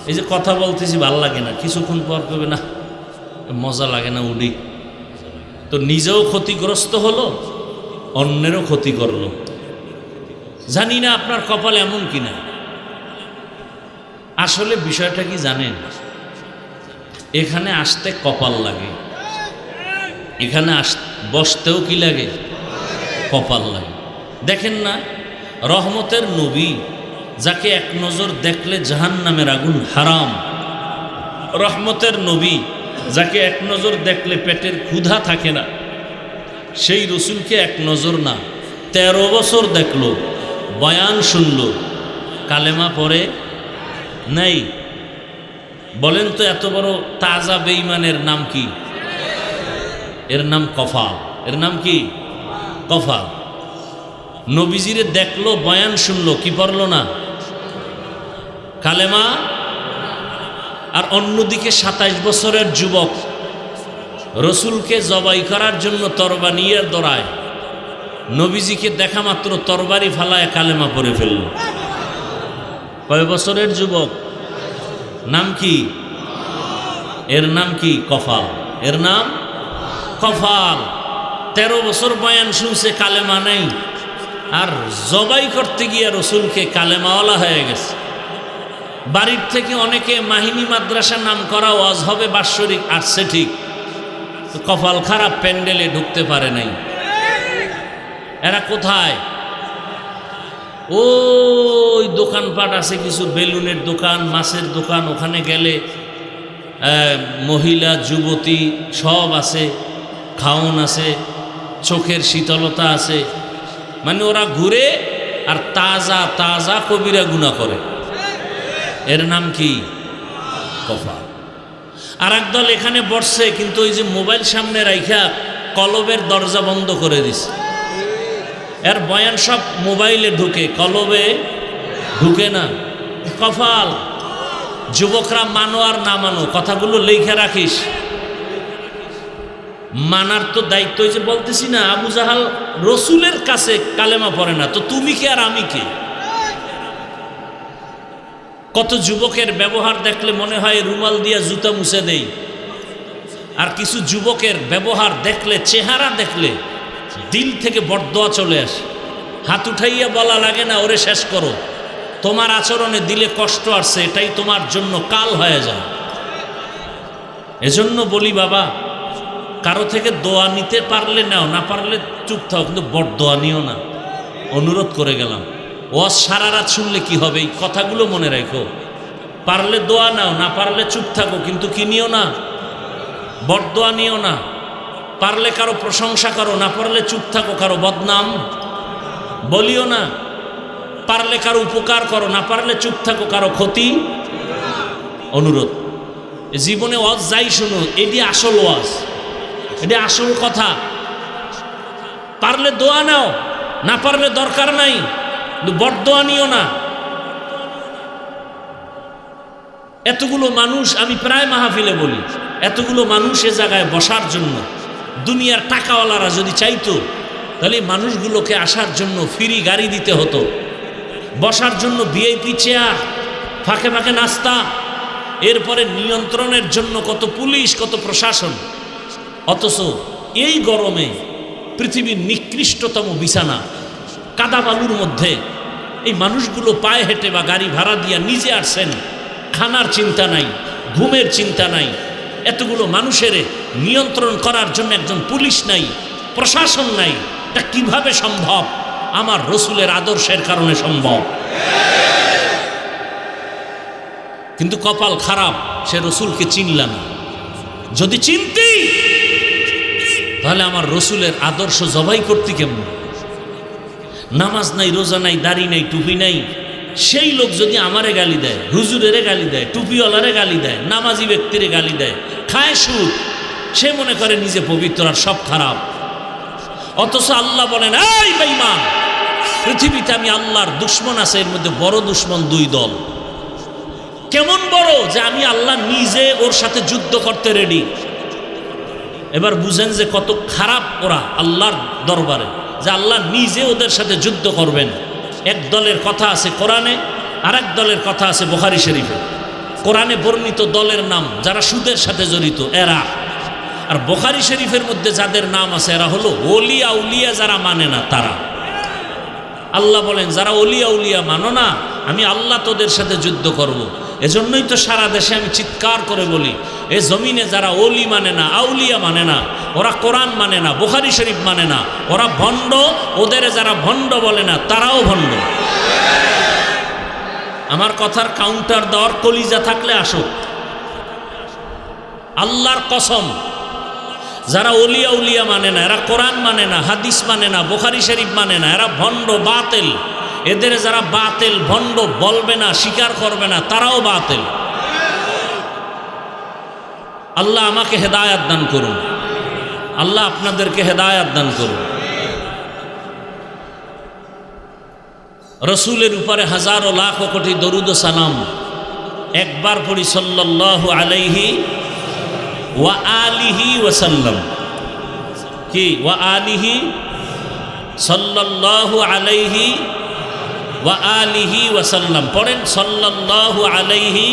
Speaker 1: এই যে কথা বলতেছি ভাল লাগে না, কিছুক্ষণ পর করবে না মজা লাগে না উডি, তো নিজেও ক্ষতিগ্রস্ত হলো, অন্যেরও ক্ষতি করলো। জানি না আপনার কপাল এমন কিনা। আসলে বিষয়টা কি জানেন, এখানে আসতে কপাল লাগে, এখানে বসতেও কি লাগে, কপাল লাগে। দেখেন না, রহমতের নবী যাকে এক নজর দেখলে জাহান্নামের আগুন হারাম, রহমতের নবী যাকে এক নজর দেখলে পেটের ক্ষুধা থাকে না, সেই রসুলকে এক নজর না 13 বছর দেখলো, বয়ান শুনলো, কালেমা পড়ে নাই। বলেন তো এত বড় তাজা বেঈমানের নাম কি? এর নাম কফাল। এর নাম কি? কফাল। নবীজিরে দেখলো, বয়ান শুনলো, কি পড়লো না? কালেমা। আর অন্যদিকে 27 বছরের যুবক রসুলকে জবাই করার জন্য তরবারি নিয়ে দৌড়ায়, নবীজিকে দেখা মাত্র তরবারি ফালায় কালেমা পড়ে ফেলল। কয় বছরের যুবক? নাম কি? এর নাম কি? কফাল। এর নাম কফাল। 13 বছর বয়ান শুনছে, কালেমা নেই, আর জবাই করতে গিয়ে রসুলকে কালেমাওয়ালা হয়ে গেছে। বাড়ির থেকে অনেকে মাহিনী মাদ্রাসা নাম করা ওয়াজ হবে বাৎসরিক আসছে ঠিক, কপাল খারাপ, প্যান্ডেলে ঢুকতে পারে নাই। এরা কোথায়? ওই দোকানপাট আছে কিছু, বেলুনের দোকান, মাছের দোকান, ওখানে গেলে মহিলা যুবতী সব আছে, খাওন আছে, চোখের শীতলতা আছে, মানে ওরা ঘুরে আর তাজা তাজা কবিরা গুনাহ করে। এর নাম কি? কফাল। আর একদল এখানে বসছে, কিন্তু ওই যে মোবাইল সামনে রাইখা কলবের দরজা বন্ধ করে দিছে। এর বয়ান সব মোবাইলে ঢুকে, কলবে ঢুকে না। কফাল। যুবকরা মানো আর না মানো, কথাগুলো লেখা রাখিস। মানার তো দায়িত্ব, যে বলতেছি না, আবু জাহাল রসুলের কাছে কালেমা পড়ে না, তো তুমি কে আর আমি কে? কত যুবকের ব্যবহার দেখলে মনে হয় রুমাল দিয়া জুতা মুছে দেই, আর কিছু যুবকের ব্যবহার দেখলে, চেহারা দেখলে দিল থেকে বরদোয়া চলে আসে। হাত উঠাইয়া বলা লাগে না, ওরে শেষ করো, তোমার আচরণে দিলে কষ্ট আসছে, এটাই তোমার জন্য কাল হয়ে যায়। এজন্য বলি বাবা, কারো থেকে দোয়া নিতে পারলে নাও, না পারলে চুপ থাও, কিন্তু বরদোয়া নিও না। অনুরোধ করে গেলাম। ওয়াজ সারা রাত শুনলে কি হবে, এই কথাগুলো মনে রাখো। পারলে দোয়া নাও, না পারলে চুপ থাকো, কিন্তু কি নিও না, বরদোয়া নিও না। পারলে কারো প্রশংসা করো, না পারলে চুপ থাকো, কারো বদনাম বলিও না। পারলে কারো উপকার করো, না পারলে চুপ থাকো, কারো ক্ষতি। অনুরোধ। জীবনে ওয়াজ যাই শুনো, এটি আসল ওয়াজ, এটি আসল কথা। পারলে দোয়া নাও, না পারলে দরকার নাই, বরদোয়া নিও না। এতগুলো মানুষ, আমি প্রায় মাহফিলে বলি, এতগুলো মানুষ এ জায়গায় বসার জন্য, দুনিয়ার টাকাওয়ালারা যদি চাইতো তাহলে মানুষগুলোকে আসার জন্য ফ্রি গাড়ি দিতে হতো, বসার জন্য ভিআইপি চেয়ার, ফাঁকে ফাঁকে নাস্তা, এরপরে নিয়ন্ত্রণের জন্য কত পুলিশ, কত প্রশাসন। অথচ এই গরমে পৃথিবীর নিকৃষ্টতম বিছানা, কাদা বালুর মধ্যে এই মানুষগুলো পায়ে হেঁটে বা গাড়ি ভাড়া দিয়া নিজে আসছেন, খানার চিন্তা নাই, ঘুমের চিন্তা নাই। এতগুলো মানুষের নিয়ন্ত্রণ করার জন্য একজন পুলিশ নাই, প্রশাসন নাই। এটা কিভাবে সম্ভব? আমার রসুলের আদর্শের কারণে সম্ভব। কিন্তু কপাল খারাপ, সে রসুলকে চিনল না। যদি চিনতি তাহলে আমার রসুলের আদর্শ জবাই করতে কেমন? নামাজ নাই, রোজা নাই, দাড়ি নাই, টুপি নাই, সেই লোক যদি আমারে গালি দেয়, হুজুরেরে গালি দেয়, টুপিওয়ালারে গালি দেয়, নামাজি ব্যক্তিরে গালি দেয়, খায় সুদ, সে মনে করে নিজে পবিত্র আর সব খারাপ। অথচ আল্লাহ বলেন, এই বেঈমান, পৃথিবীতে আমি আল্লাহর দুশ্মন আছে, এর মধ্যে বড় দুশ্মন দুই দল। কেমন বড়? যে আমি আল্লাহ নিজে ওর সাথে যুদ্ধ করতে রেডি। এবার বুঝেন যে কত খারাপ ওরা আল্লাহর দরবারে, যে আল্লাহ নিজে ওদের সাথে যুদ্ধ করবেন। এক দলের কথা আছে কোরআনে, আর এক দলের কথা আছে বুখারী শরীফে। কোরআনে বর্ণিত দলের নাম যারা সুদের সাথে জড়িত এরা, আর বুখারী শরীফের মধ্যে যাদের নাম আছে এরা হলো ওলি আউলিয়া যারা মানে না তারা। আল্লাহ বলেন, যারা ওলি আউলিয়া মানো না, আমি আল্লাহ তোদের সাথে যুদ্ধ করব। এজন্যই তো সারা দেশে আমি চিৎকার করে বলি, এ জমিনে যারা ওলি মানে না, আউলিয়া মানে না, ওরা কোরআন মানে না, বুখারী শরীফ মানে না, ওরা ভণ্ড। ওদের যারা ভণ্ড বলে না তারাও ভণ্ড। আমার কথার কাউন্টার দেওয়ার কলিজা থাকলে আসো। আল্লাহর কসম, যারা ওলিয়া উলিয়া মানে না, এরা কোরআন মানে না, হাদিস মানে না, বুখারী শরীফ মানে না, এরা ভণ্ড, বাতিল। এদের যারা বাতিল ভণ্ড বলবে না, স্বীকার করবে না, তারাও বাতিল। আল্লাহ আমাকে হেদায়াত দান করুন, আল্লাহ আপনাদেরকে হেদায়াত দান করুন। রসুলের উপরে হাজারো লাখ কোটি দরুদ ও সালাম একবার পড়ি, সাল্লাল্লাহু আলাইহি ওয়া আলিহি ওয়াসাল্লাম। কি ওয়া আলিহি? সাল্লাল্লাহু আলাইহি ওয়া আলিহি ওয়াসাল্লাম পড়েন, সাল্লাল্লাহু আলাইহি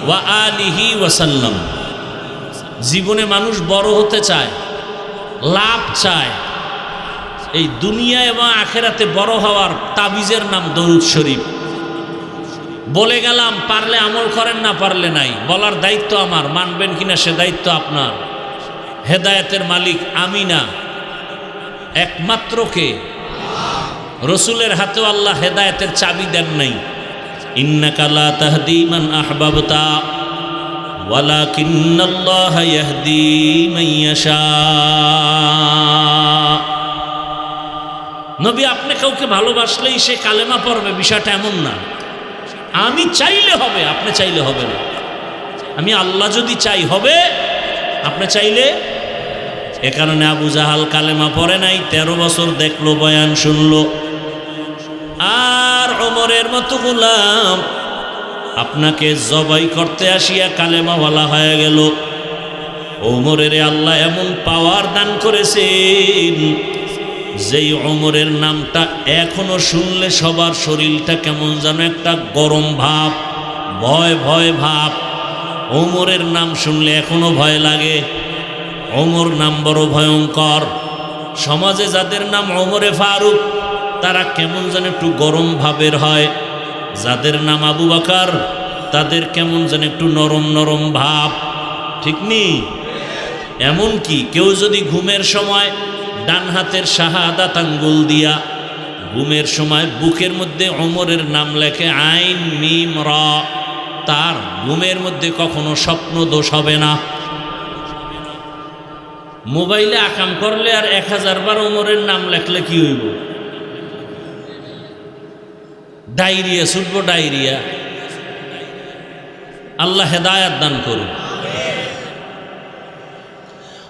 Speaker 1: ওয়া আলিহি ওয়াসাল্লাম। জীবনে মানুষ বড় হতে চায়, লাভ চায়। এই দুনিয়া এবং আখেরাতে বড় হওয়ার তাবিজের নাম দরুদ শরীফ। বলে গেলাম, পারলে আমল করেন, না পারলে নাই। বলার দায়িত্ব আমার, মানবেন কিনা সে দায়িত্ব আপনার। হেদায়েতের মালিক আমি না, একমাত্র কে? রসুলের হাতেও আল্লাহ হেদায়েতের চাবি দেন নাই। ইন্নাকা লা তাহদি মান আহবাবতা ওয়ালাকিন্নাল্লাহা ইয়াহদি মান ইয়াশা। নবী, আপনি কাউকে ভালোবাসলেই সে কালেমা পড়বে, বিষয়টা এমন না। আমি চাইলে হবে, আপনি চাইলে হবে না। আমি আল্লাহ যদি চাই হবে, আপনি চাইলে। এ কারণে আবু জাহাল কালেমা পড়ে নাই, 13 বছর দেখলো, বয়ান শুনলো। আর ওমরের মতো গোলাম আপনাকে জবাই করতে আসিয়া কালেমাওয়ালা হয়ে গেল। ওমরের আল্লাহ এমন পাওয়ার দান করেছেন, যেই ওমরের নামটা এখনো শুনলে সবার শরীরটা কেমন যেন একটা গরম ভাব, ভয় ভয় ভাব। ওমরের নাম শুনলে এখনো ভয় লাগে। ওমর নাম বড় ভয়ঙ্কর। সমাজে যাদের নাম ওমরে ফারুক, তারা কেমন যেন একটু গরম ভাবের হয়। যাদের নাম আবু বকর, তাদের কেমন যেন একটু নরম নরম ভাব, ঠিক নেই? এমনকি কেউ যদি ঘুমের সময় ডান হাতের শাহাদাত আঙ্গুল দিয়া ঘুমের সময় বুকের মধ্যে ওমরের নাম লেখে, আইন মিম র, তার ঘুমের মধ্যে কখনো স্বপ্ন দোষ হবে না। মোবাইলে আকাম করলে আর 1000 বার ওমরের নাম লেখলে কি হইব? Diarrhoea ছুটবো, diarrhoea. আল্লাহ হেদায়াত দান করুন।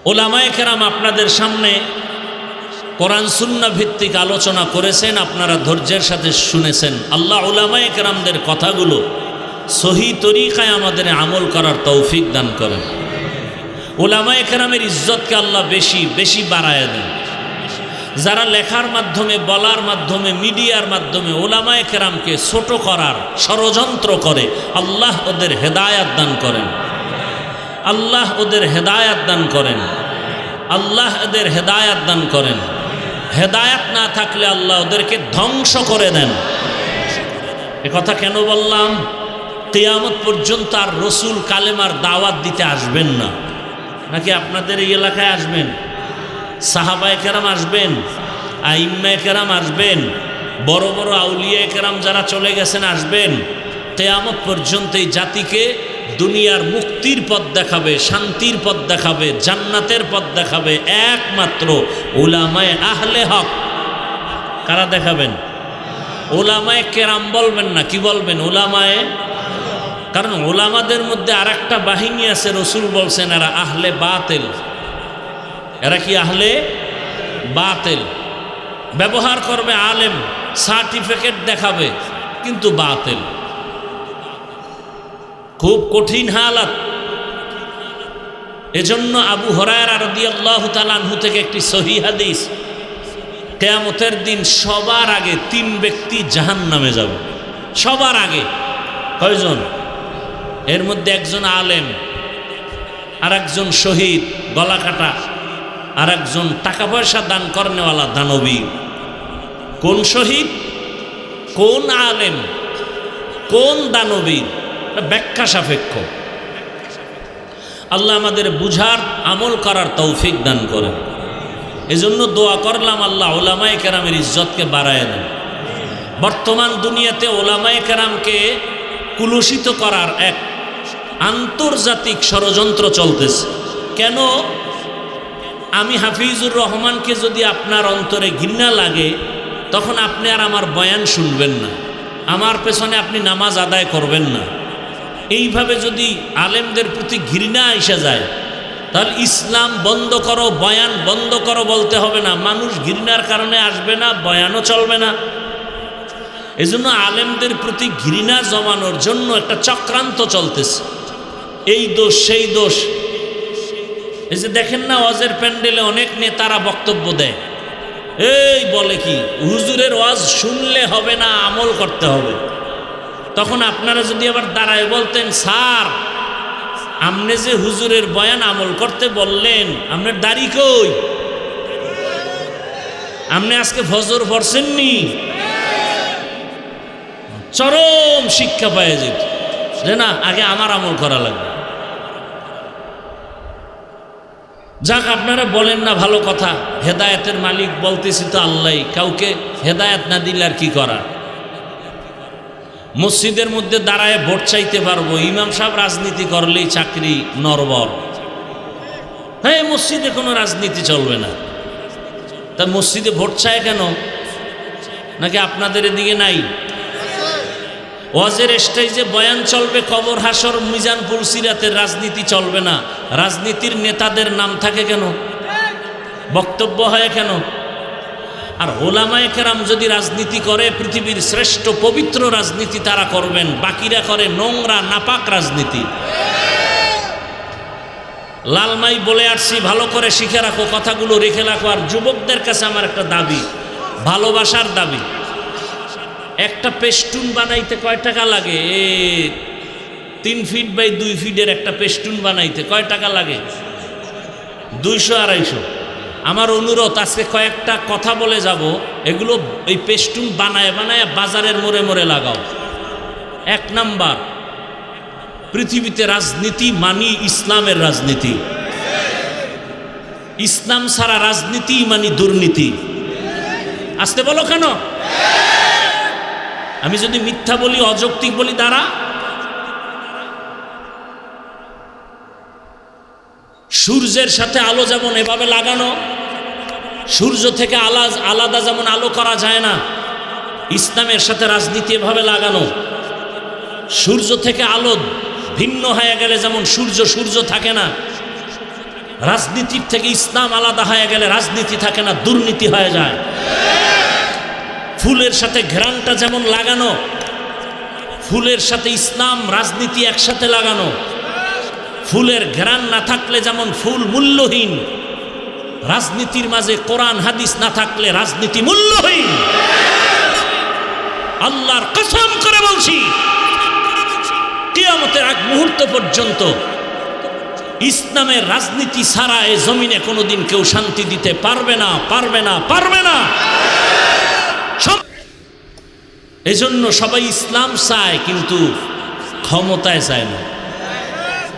Speaker 1: ওলামায়ে কেরাম আপনাদের সামনে কোরআন সুন্নাহ ভিত্তিক আলোচনা করেছেন, আপনারা ধৈর্যের সাথে শুনেছেন। আল্লাহ ওলামায়ে কেরামদের কথাগুলো সহি তরিকায় আমাদের আমল করার তৌফিক দান করেন। ওলামায়ে কেরামের ইজ্জতকে আল্লাহ বেশি বেশি বাড়ায় দেন। যারা লেখার মাধ্যমে, বলার মাধ্যমে, মিডিয়ার মাধ্যমে ওলামায়ে কেরামকে ছোট করার ষড়যন্ত্র করে, আল্লাহ ওদের হেদায়াত দান করেন। আল্লাহ ওদের হেদায়াত দান করেন। আল্লাহ ওদের হেদায়াত দান করেন। হেদায়াত না থাকলে আল্লাহ ওদেরকে ধ্বংস করে দেন। এ কথা কেন বললাম? কিয়ামত পর্যন্ত আর রসুল কালেমার দাওয়াত দিতে আসবেন না। নাকি আপনাদের এই এলাকায় আসবেন? সাহাবায়ে কেরাম আসবেন, আইম্মায়ে কেরাম আসবেন, বড় বড় আউলিয়ায়ে কেরাম যারা চলে গেছেন আসবেন। কিয়ামত পর্যন্ত এই জাতিকে দুনিয়ার মুক্তির পথ দেখাবে, শান্তির পথ দেখাবে, জান্নাতের পথ দেখাবে একমাত্র উলামায়ে আহলে হক। কারা দেখাবেন? উলামায়ে কেরাম বলবেন না, কি বলবেন? উলামায়ে। কারণ উলামাদের মধ্যে আর একটা বাহিনী আছে, রসুল বলছেন এরা আহলে বাতিল। এরা কি আহলে বাতিল। ব্যবহার করবে আলেম, সার্টিফিকেট দেখাবে, কিন্তু বাতিল। খুব কঠিন হালাত। এজন্য আবু হুরায়রা রাদিয়াল্লাহু তাআলা আনহু থেকে একটি সহিহ হাদিস, কিয়ামতের দিন সবার আগে 3 ব্যক্তি জাহান্নামে যাবে। সবার আগে কয়জন? এর মধ্যে একজন আলেম, আর একজন শহীদ গলা কাটা, আর একজন টাকা পয়সা দান করনেওয়ালা দানবী। কোন শহীদ, কোন আলেম, কোন দানবী, ব্যাখ্যা সাপেক্ষ। আল্লাহ আমাদের বুঝার আমল করার তৌফিক দান করেন। এজন্য দোয়া করলাম আল্লাহ উলামায়ে কেরামের ইজ্জতকে বাড়ায় দেন। বর্তমান দুনিয়াতে উলামায়ে কেরামকে কুলুষিত করার এক আন্তর্জাতিক ষড়যন্ত্র চলতেছে। কেন? আমি হাফিজুর রহমানকে যদি আপনার অন্তরে ঘৃণা লাগে, তখন আপনি আর আমার বয়ান শুনবেন না, আমার পেছনে আপনি নামাজ আদায় করবেন না। এইভাবে যদি আলেমদের প্রতি ঘৃণা এসে যায়, তাহলে ইসলাম বন্ধ করো, বয়ান বন্ধ করো বলতে হবে না। মানুষ ঘৃণার কারণে আসবে না, বয়ানও চলবে না। এজন্য আলেমদের প্রতি ঘৃণা জমানোর জন্য একটা চক্রান্ত চলতেছে। এই দোষ, সেই দোষ। এই যে দেখেন না, ওয়াজের প্যান্ডেলে অনেক নেতারা বক্তব্য দেয়, এই বলে কি হুজুরের ওয়াজ শুনলে হবে না, আমল করতে হবে। তখন আপনারা যদি আবার দাঁড়ায় বলতেন, স্যার আপনি যে হুজুরের বয়ান আমল করতে বললেন, আপনার দাড়ি কই? আপনি আজকে ফজর পড়ছেননি? চরম শিক্ষা পাওয়া যেত যে না, আগে আমার আমল করা লাগবে। যাক, আপনারা বলেন না, ভালো কথা। হেদায়েতের মালিক বলতেছি তো আল্লাহ, কাউকে হেদায়েত না দিলে আর কি করা। মসজিদের মধ্যে দাঁড়ায় ভোট চাইতে পারবো, ইমাম সাহেব রাজনীতি করলেই চাকরি নরবর। হ্যাঁ, মসজিদে কোনো রাজনীতি চলবে না। তা মসজিদে ভোট চায় কেন? নাকি আপনাদের এদিকে নাই? ওয়াজের স্টেজে বয়ান চলবে, কবর হাসর মিজান পুলসিরাতের রাজনীতি চলবে না। রাজনীতির নেতাদের নাম থাকে কেন? বক্তব্য হয় কেন? আর ওলামায়ে কেরাম যদি রাজনীতি করে, পৃথিবীর শ্রেষ্ঠ পবিত্র রাজনীতি তারা করবেন, বাকিরা করে নোংরা নাপাক রাজনীতি। লালমাই বলে আসছি, ভালো করে শিখে রাখো, কথাগুলো রেখে রাখো। আর যুবকদের কাছে আমার একটা দাবি, ভালোবাসার দাবি। একটা পেস্টুন বানাইতে কয় টাকা লাগে? 3 ফিট বাই 2 ফিটের একটা পেস্টুন বানাইতে কয় টাকা লাগে? 200-250। আমার অনুরোধ, আজকে কয়েকটা কথা বলে যাব, এগুলো এই পেস্টুন বানায় বানায় বাজারের মোড়ে মোড়ে লাগাও। 1 নাম্বার, পৃথিবীতে রাজনীতি মানি ইসলামের রাজনীতি। ইসলাম ছাড়া রাজনীতি মানি দুর্নীতি। আসতে বলো কেন? আমি যদি মিথ্যা বলি, অযৌক্তিক বলি, দ্বারা সূর্যের সাথে আলো যেমন এভাবে লাগানো, সূর্য থেকে আলাদা যেমন আলো করা যায় না, ইসলামের সাথে রাজনীতি এভাবে লাগানো। সূর্য থেকে আলো ভিন্ন হয়ে গেলে যেমন সূর্য থাকে না, রাজনীতির থেকে ইসলাম আলাদা হয়ে গেলে রাজনীতি থাকে না, দুর্নীতি হয়ে যায়। ফুলের সাথে ঘ্রাণটা যেমন লাগানো, ফুলের সাথে ইসলাম রাজনীতি একসাথে লাগানো। ফুলের ঘ্রাণ না থাকলে যেমন ফুল মূল্যহীন, রাজনীতির মাঝে কোরআন হাদিস না থাকলে রাজনীতি মূল্যহীন। আল্লাহর কসম করে বলছি, কিয়ামতের আগ মুহূর্ত পর্যন্ত ইসলামের রাজনীতি ছাড়া এই জমিনে কোনোদিন কেউ শান্তি দিতে পারবে না, পারবে না, পারবে না। এজন্য সবাই ইসলাম চায়, কিন্তু ক্ষমতায় চায় না।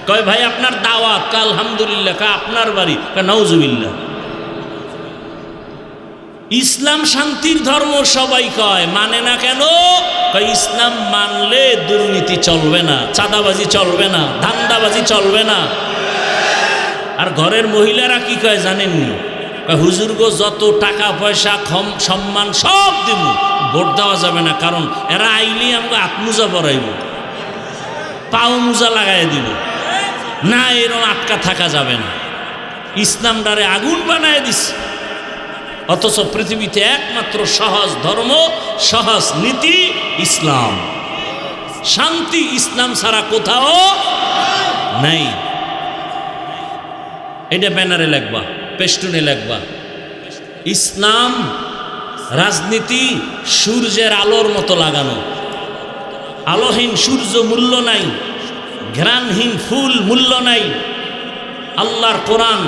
Speaker 1: কয় ভাই আপনার দাওয়াত, কা আলহামদুলিল্লাহ, কা আপনার বাড়ি, কা নাউজুবিল্লাহ। ইসলাম শান্তির ধর্ম সবাই কয়, মানে না কেন? কয় ইসলাম মানলে দুর্নীতি চলবে না, চাঁদাবাজি চলবে না, ধান্দাবাজি চলবে না। আর ঘরের মহিলারা কি কয় জানেননি? কয় হুজুর গো, যত টাকা পয়সা সম্মান সব দিব, ভোট দেওয়া যাবে না, কারণ এরা আইলে আমাকে আত্মুজা পরাইব, পাও মুজা লাগাই দিব না, এরকম আটকা থাকা যাবে না। ইসলামটারে আগুন বানায় দিস। অথচ পৃথিবীতে একমাত্র সহজ ধর্ম, সহজ নীতি ইসলাম। শান্তি ইসলাম ছাড়া কোথাও নাই। এটা ব্যানারে লিখবা, পেস্টুনে লিখবা। ইসলাম রাজনীতি সূর্যের আলোর মতো লাগানো। আলোহীন সূর্য মূল্য নাই, ঘ্রাণহীন ফুল মূল্য নাই। আল্লাহর কোরআন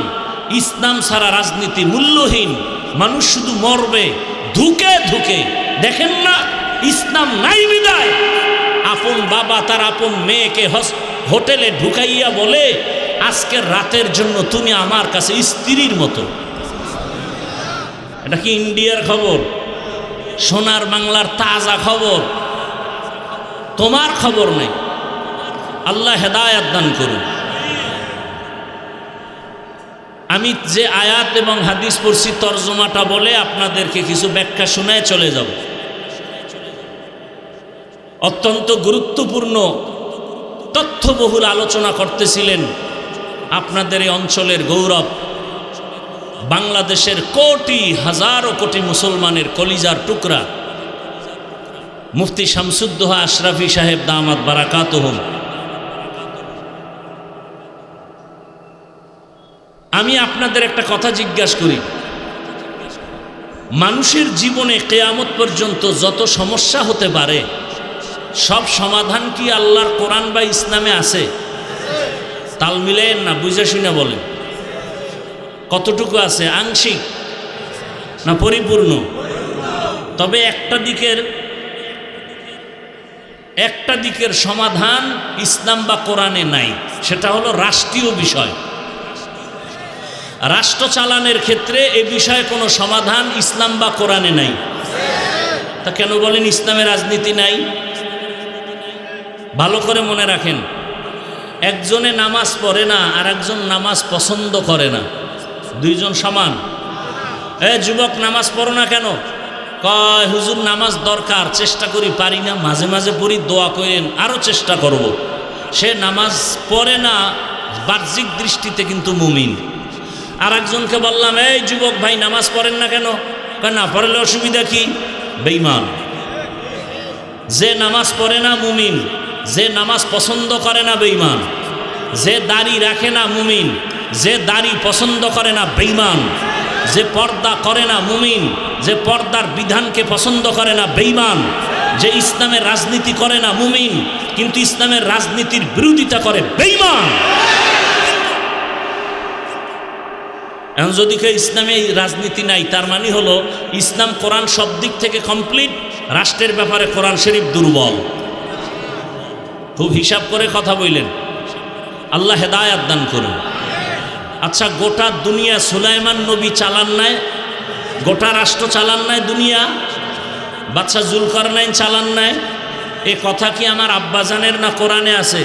Speaker 1: ইসলাম ছাড়া রাজনীতি মূল্যহীন। মানুষ শুধু মরবে ধুকে ধুকে। দেখেন না, ইসলাম নাই বিদায় আপন বাবা তার আপন মেয়েকে হোটেলে ঢুকাইয়া বলে, আজকের রাতের জন্য তুমি আমার কাছে স্ত্রীর মতো। এটা কি ইন্ডিয়ার খবর? সোনার বাংলার তাজা খবর? তোমার খবর নেই। আল্লাহ হেদায়েত দান করুন। আমি যে আয়াত এবং হাদিস পড়ছি তরজমাটা বলে আপনাদেরকে কিছু ব্যাখ্যা শোনায় চলে যাব। অত্যন্ত গুরুত্বপূর্ণ তথ্যবহুল আলোচনা করতেছিলেন আপনাদের এই অঞ্চলের গৌরব, বাংলাদেশের কোটি হাজারো কোটি মুসলমানের কলিজার টুকরা মুফতি শামসুদ্দোহা আশরাফি সাহেব দামাত বারাকাতুহুম। আমি আপনাদের একটা কথা জিজ্ঞাসা করি, মানুষের জীবনে কিয়ামত পর্যন্ত যত সমস্যা হতে পারে সব সমাধান কি আল্লাহর কোরআন বা ইসলামে আছে? তাল মিলেন না, বুঝে শুনে বলেন। কতটুকু আছে? আংশিক না পরিপূর্ণ? তবে একটা দিকের সমাধান ইসলাম বা কোরআনে নাই, সেটা হলো রাষ্ট্রীয় বিষয়। রাষ্ট্র চালানোর ক্ষেত্রে এ বিষয়ে কোনো সমাধান ইসলাম বা কোরআনে নাই। তা কেন বলেন ইসলামে রাজনীতি নাই? ভালো করে মনে রাখেন, একজনে নামাজ পড়ে না আর একজন নামাজ পছন্দ করে না, দুইজন সমান। যুবক নামাজ পড়ো না কেন? কয় হুজুর নামাজ দরকার, চেষ্টা করি, পারি না, মাঝে মাঝে পড়ি, দোয়া করেন, আরও চেষ্টা করব। সে নামাজ পড়ে না, বাহ্যিক দৃষ্টিতে কিন্তু মুমিন। আর একজনকে বললাম, এই যুবক ভাই নামাজ পড়েন না কেন? না পড়লে অসুবিধা কি? বেঈমান। যে নামাজ পড়ে না মুমিন, যে নামাজ পছন্দ করে না বেঈমান। যে দাড়ি রাখে না মুমিন, যে দাড়ি পছন্দ করে না বেঈমান। যে পর্দা করে না মুমিন, যে পর্দার বিধানকে পছন্দ করে না বেঈমান। যে ইসলামের রাজনীতি করে না মুমিন, কিন্তু ইসলামের রাজনীতির বিরোধিতা করে বেঈমান। এখন যদি কেউ ইসলামে রাজনীতি নাই, তার মানে হলো ইসলাম কোরআন সব দিক থেকে কমপ্লিট, রাষ্ট্রের ব্যাপারে কোরআন শরীফ দুর্বল। খুব হিসাব করে কথা বললেন, আল্লাহ হেদায়াত দান করুন। আচ্ছা, গোটা দুনিয়া সুলাইমান নবী চালান নাই? গোটা রাষ্ট্র চালান নাই দুনিয়া? বাদশা জুলকারনাইন চালান নাই? এ কথা কি আমার আব্বাজানের না কোরআনে আছে?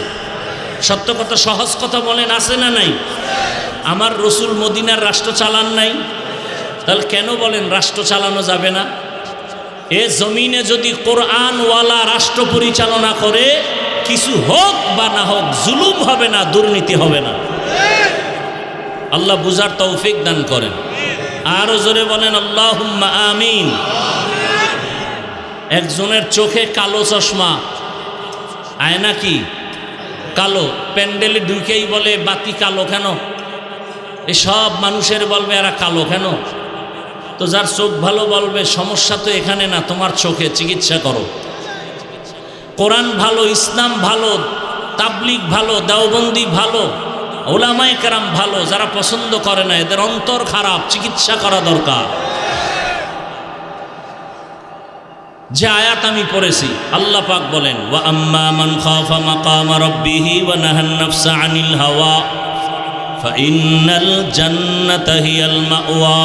Speaker 1: সত্য কথা, সহজ কথা বলেন, আছে না নাই? আমার রসুল মদিনার রাষ্ট্র চালান নাই? তাহলে কেন বলেন রাষ্ট্র চালানো যাবে না? এ জমিনে যদি কোরআনওয়ালা রাষ্ট্র পরিচালনা করে, কিছু হোক বা না হোক জুলুম হবে না, দুর্নীতি হবে না। আল্লাহ বুঝার তৌফিক দান করেন। আরো জোরে বলেন আল্লাহুম্মা আমিন। একজনের চোখে কালো চশমা, আয়না কি কালো, প্যান্ডেলে ঢুকেই বলে বাতি কালো কেন? এসব মানুষের বলবে এরা কালো কেন? তো যার চোখ ভালো বলবে সমস্যা তো এখানে না, তোমার চোখে, চিকিৎসা করো। কোরআন ভালো, ইসলাম ভালো, তাবলিগ ভালো, দেওবন্দি ভালো, ওলামায়ে কেরাম ভালো, যারা পছন্দ করে না এদের অন্তর খারাপ, চিকিৎসা করা দরকার। যে আয়াত আমি পড়েছি, আল্লাহ পাক বলেন, ওয়া আম্মা মান খাফা মাকাম রাব্বিহি ওয়া নাহান নাফসা আনিল হাওয়া ফাইন্নাল জান্নাতা হিয়াল মাওয়া।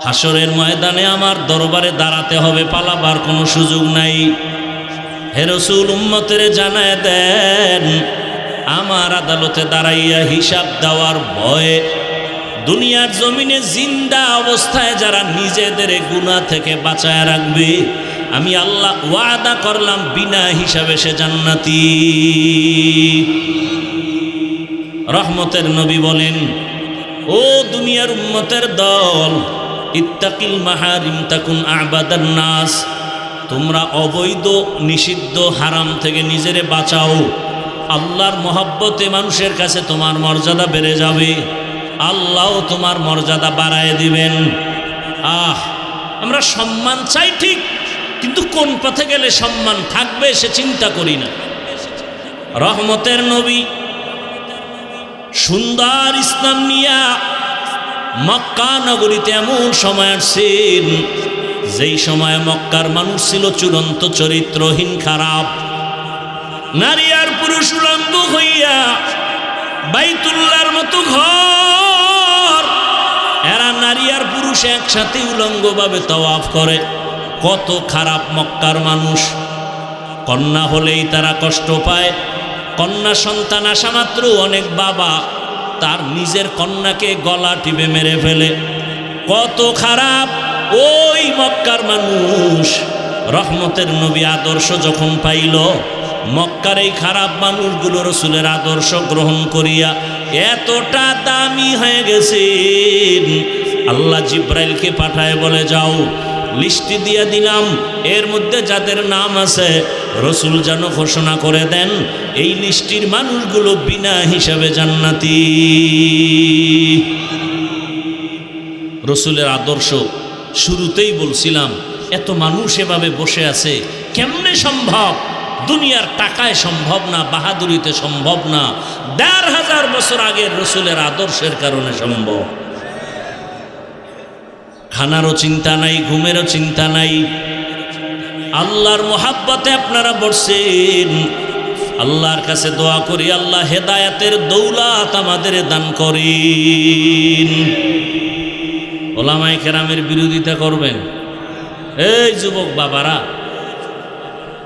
Speaker 1: হাসরের ময়দানে আমার দরবারে দাঁড়াতে হবে, পালাবার কোনো সুযোগ নাই। হে রাসূল, উম্মতের জানায় দেন, আমার আদালতে দাঁড়াইয়া হিসাব দেওয়ার ভয়ে দুনিয়ার জমিনে জিন্দা অবস্থায় যারা নিজেদের গুনাহ থেকে বাঁচায় রাখবে, আমি আল্লাহ ওয়াদা করলাম বিনা হিসাবে সে জান্নাতি। রহমতের নবী বলেন, ও দুনিয়ার উম্মতের দল, ইত্তাকিল মাহারিম তাকুন আবাদান নাস, তোমরা অবৈধ নিষিদ্ধ হারাম থেকে নিজেরে বাঁচাও। আল্লাহর মহব্বতে মানুষের কাছে তোমার মর্যাদা বেড়ে যাবে, আল্লাহও তোমার মর্যাদা বাড়ায় দিবেন। আমরা সম্মান চাই ঠিক, কিন্তু কোন পথে গেলে সম্মান থাকবে সে চিন্তা করি না। রহমতের নবী সুন্দর ইসলাম নিয়া মক্কা নগরীতে এমন সময় আসছেন যেই সময় মক্কার মানুষ ছিল চূড়ান্ত চরিত্রহীন, খারাপ। নারী আর পুরুষ উলঙ্গ হইয়া বাইতুল্লাহর মতো ঘর, এরা নারী আর পুরুষ একসাথে উলঙ্গভাবে তাওয়াফ করে। কত খারাপ মক্কার মানুষ। কন্যা হলেই তারা কষ্ট পায়, কন্যা সন্তান আসা মাত্র অনেক বাবা তার নিজের কন্যাকে গলা টিপে মেরে ফেলে। কত খারাপ ওই মক্কার মানুষ। রহমতের নবী আদর্শ যখন পাইল, মক্কার এই খারাপ মানুষগুলো রসুলের আদর্শ গ্রহণ করিয়া এতটা দামি হয়ে গেছেন, আল্লাহ জিব্রাইলকে পাঠায় বলে, যাও লিস্টি দিয়ে দিলাম, এর মধ্যে যাদের নাম আছে রসুল যেন ঘোষণা করে দেন এই লিস্টির মানুষগুলো বিনা হিসাবে জান্নাতি। রসুলের আদর্শ শুরুতেই বলছিলাম, এত মানুষ এভাবে বসে আছে কেমনে সম্ভব? দুনিয়ার টাকায় সম্ভব না, বাহাদুরিতে সম্ভব না, ১৫০০ বছর আগের রসুলের আদর্শের কারণে সম্ভব। খানারও চিন্তা নাই, ঘুমেরও চিন্তা নাই, আল্লাহর মোহাব্বতে আপনারা বসছেন। আল্লাহর কাছে দোয়া করি, আল্লাহ হেদায়েতের দৌলত আমাদের দান করেন। ওলামায়ে কেরামের বিরোধিতা করবেন। এই যুবক বাবারা,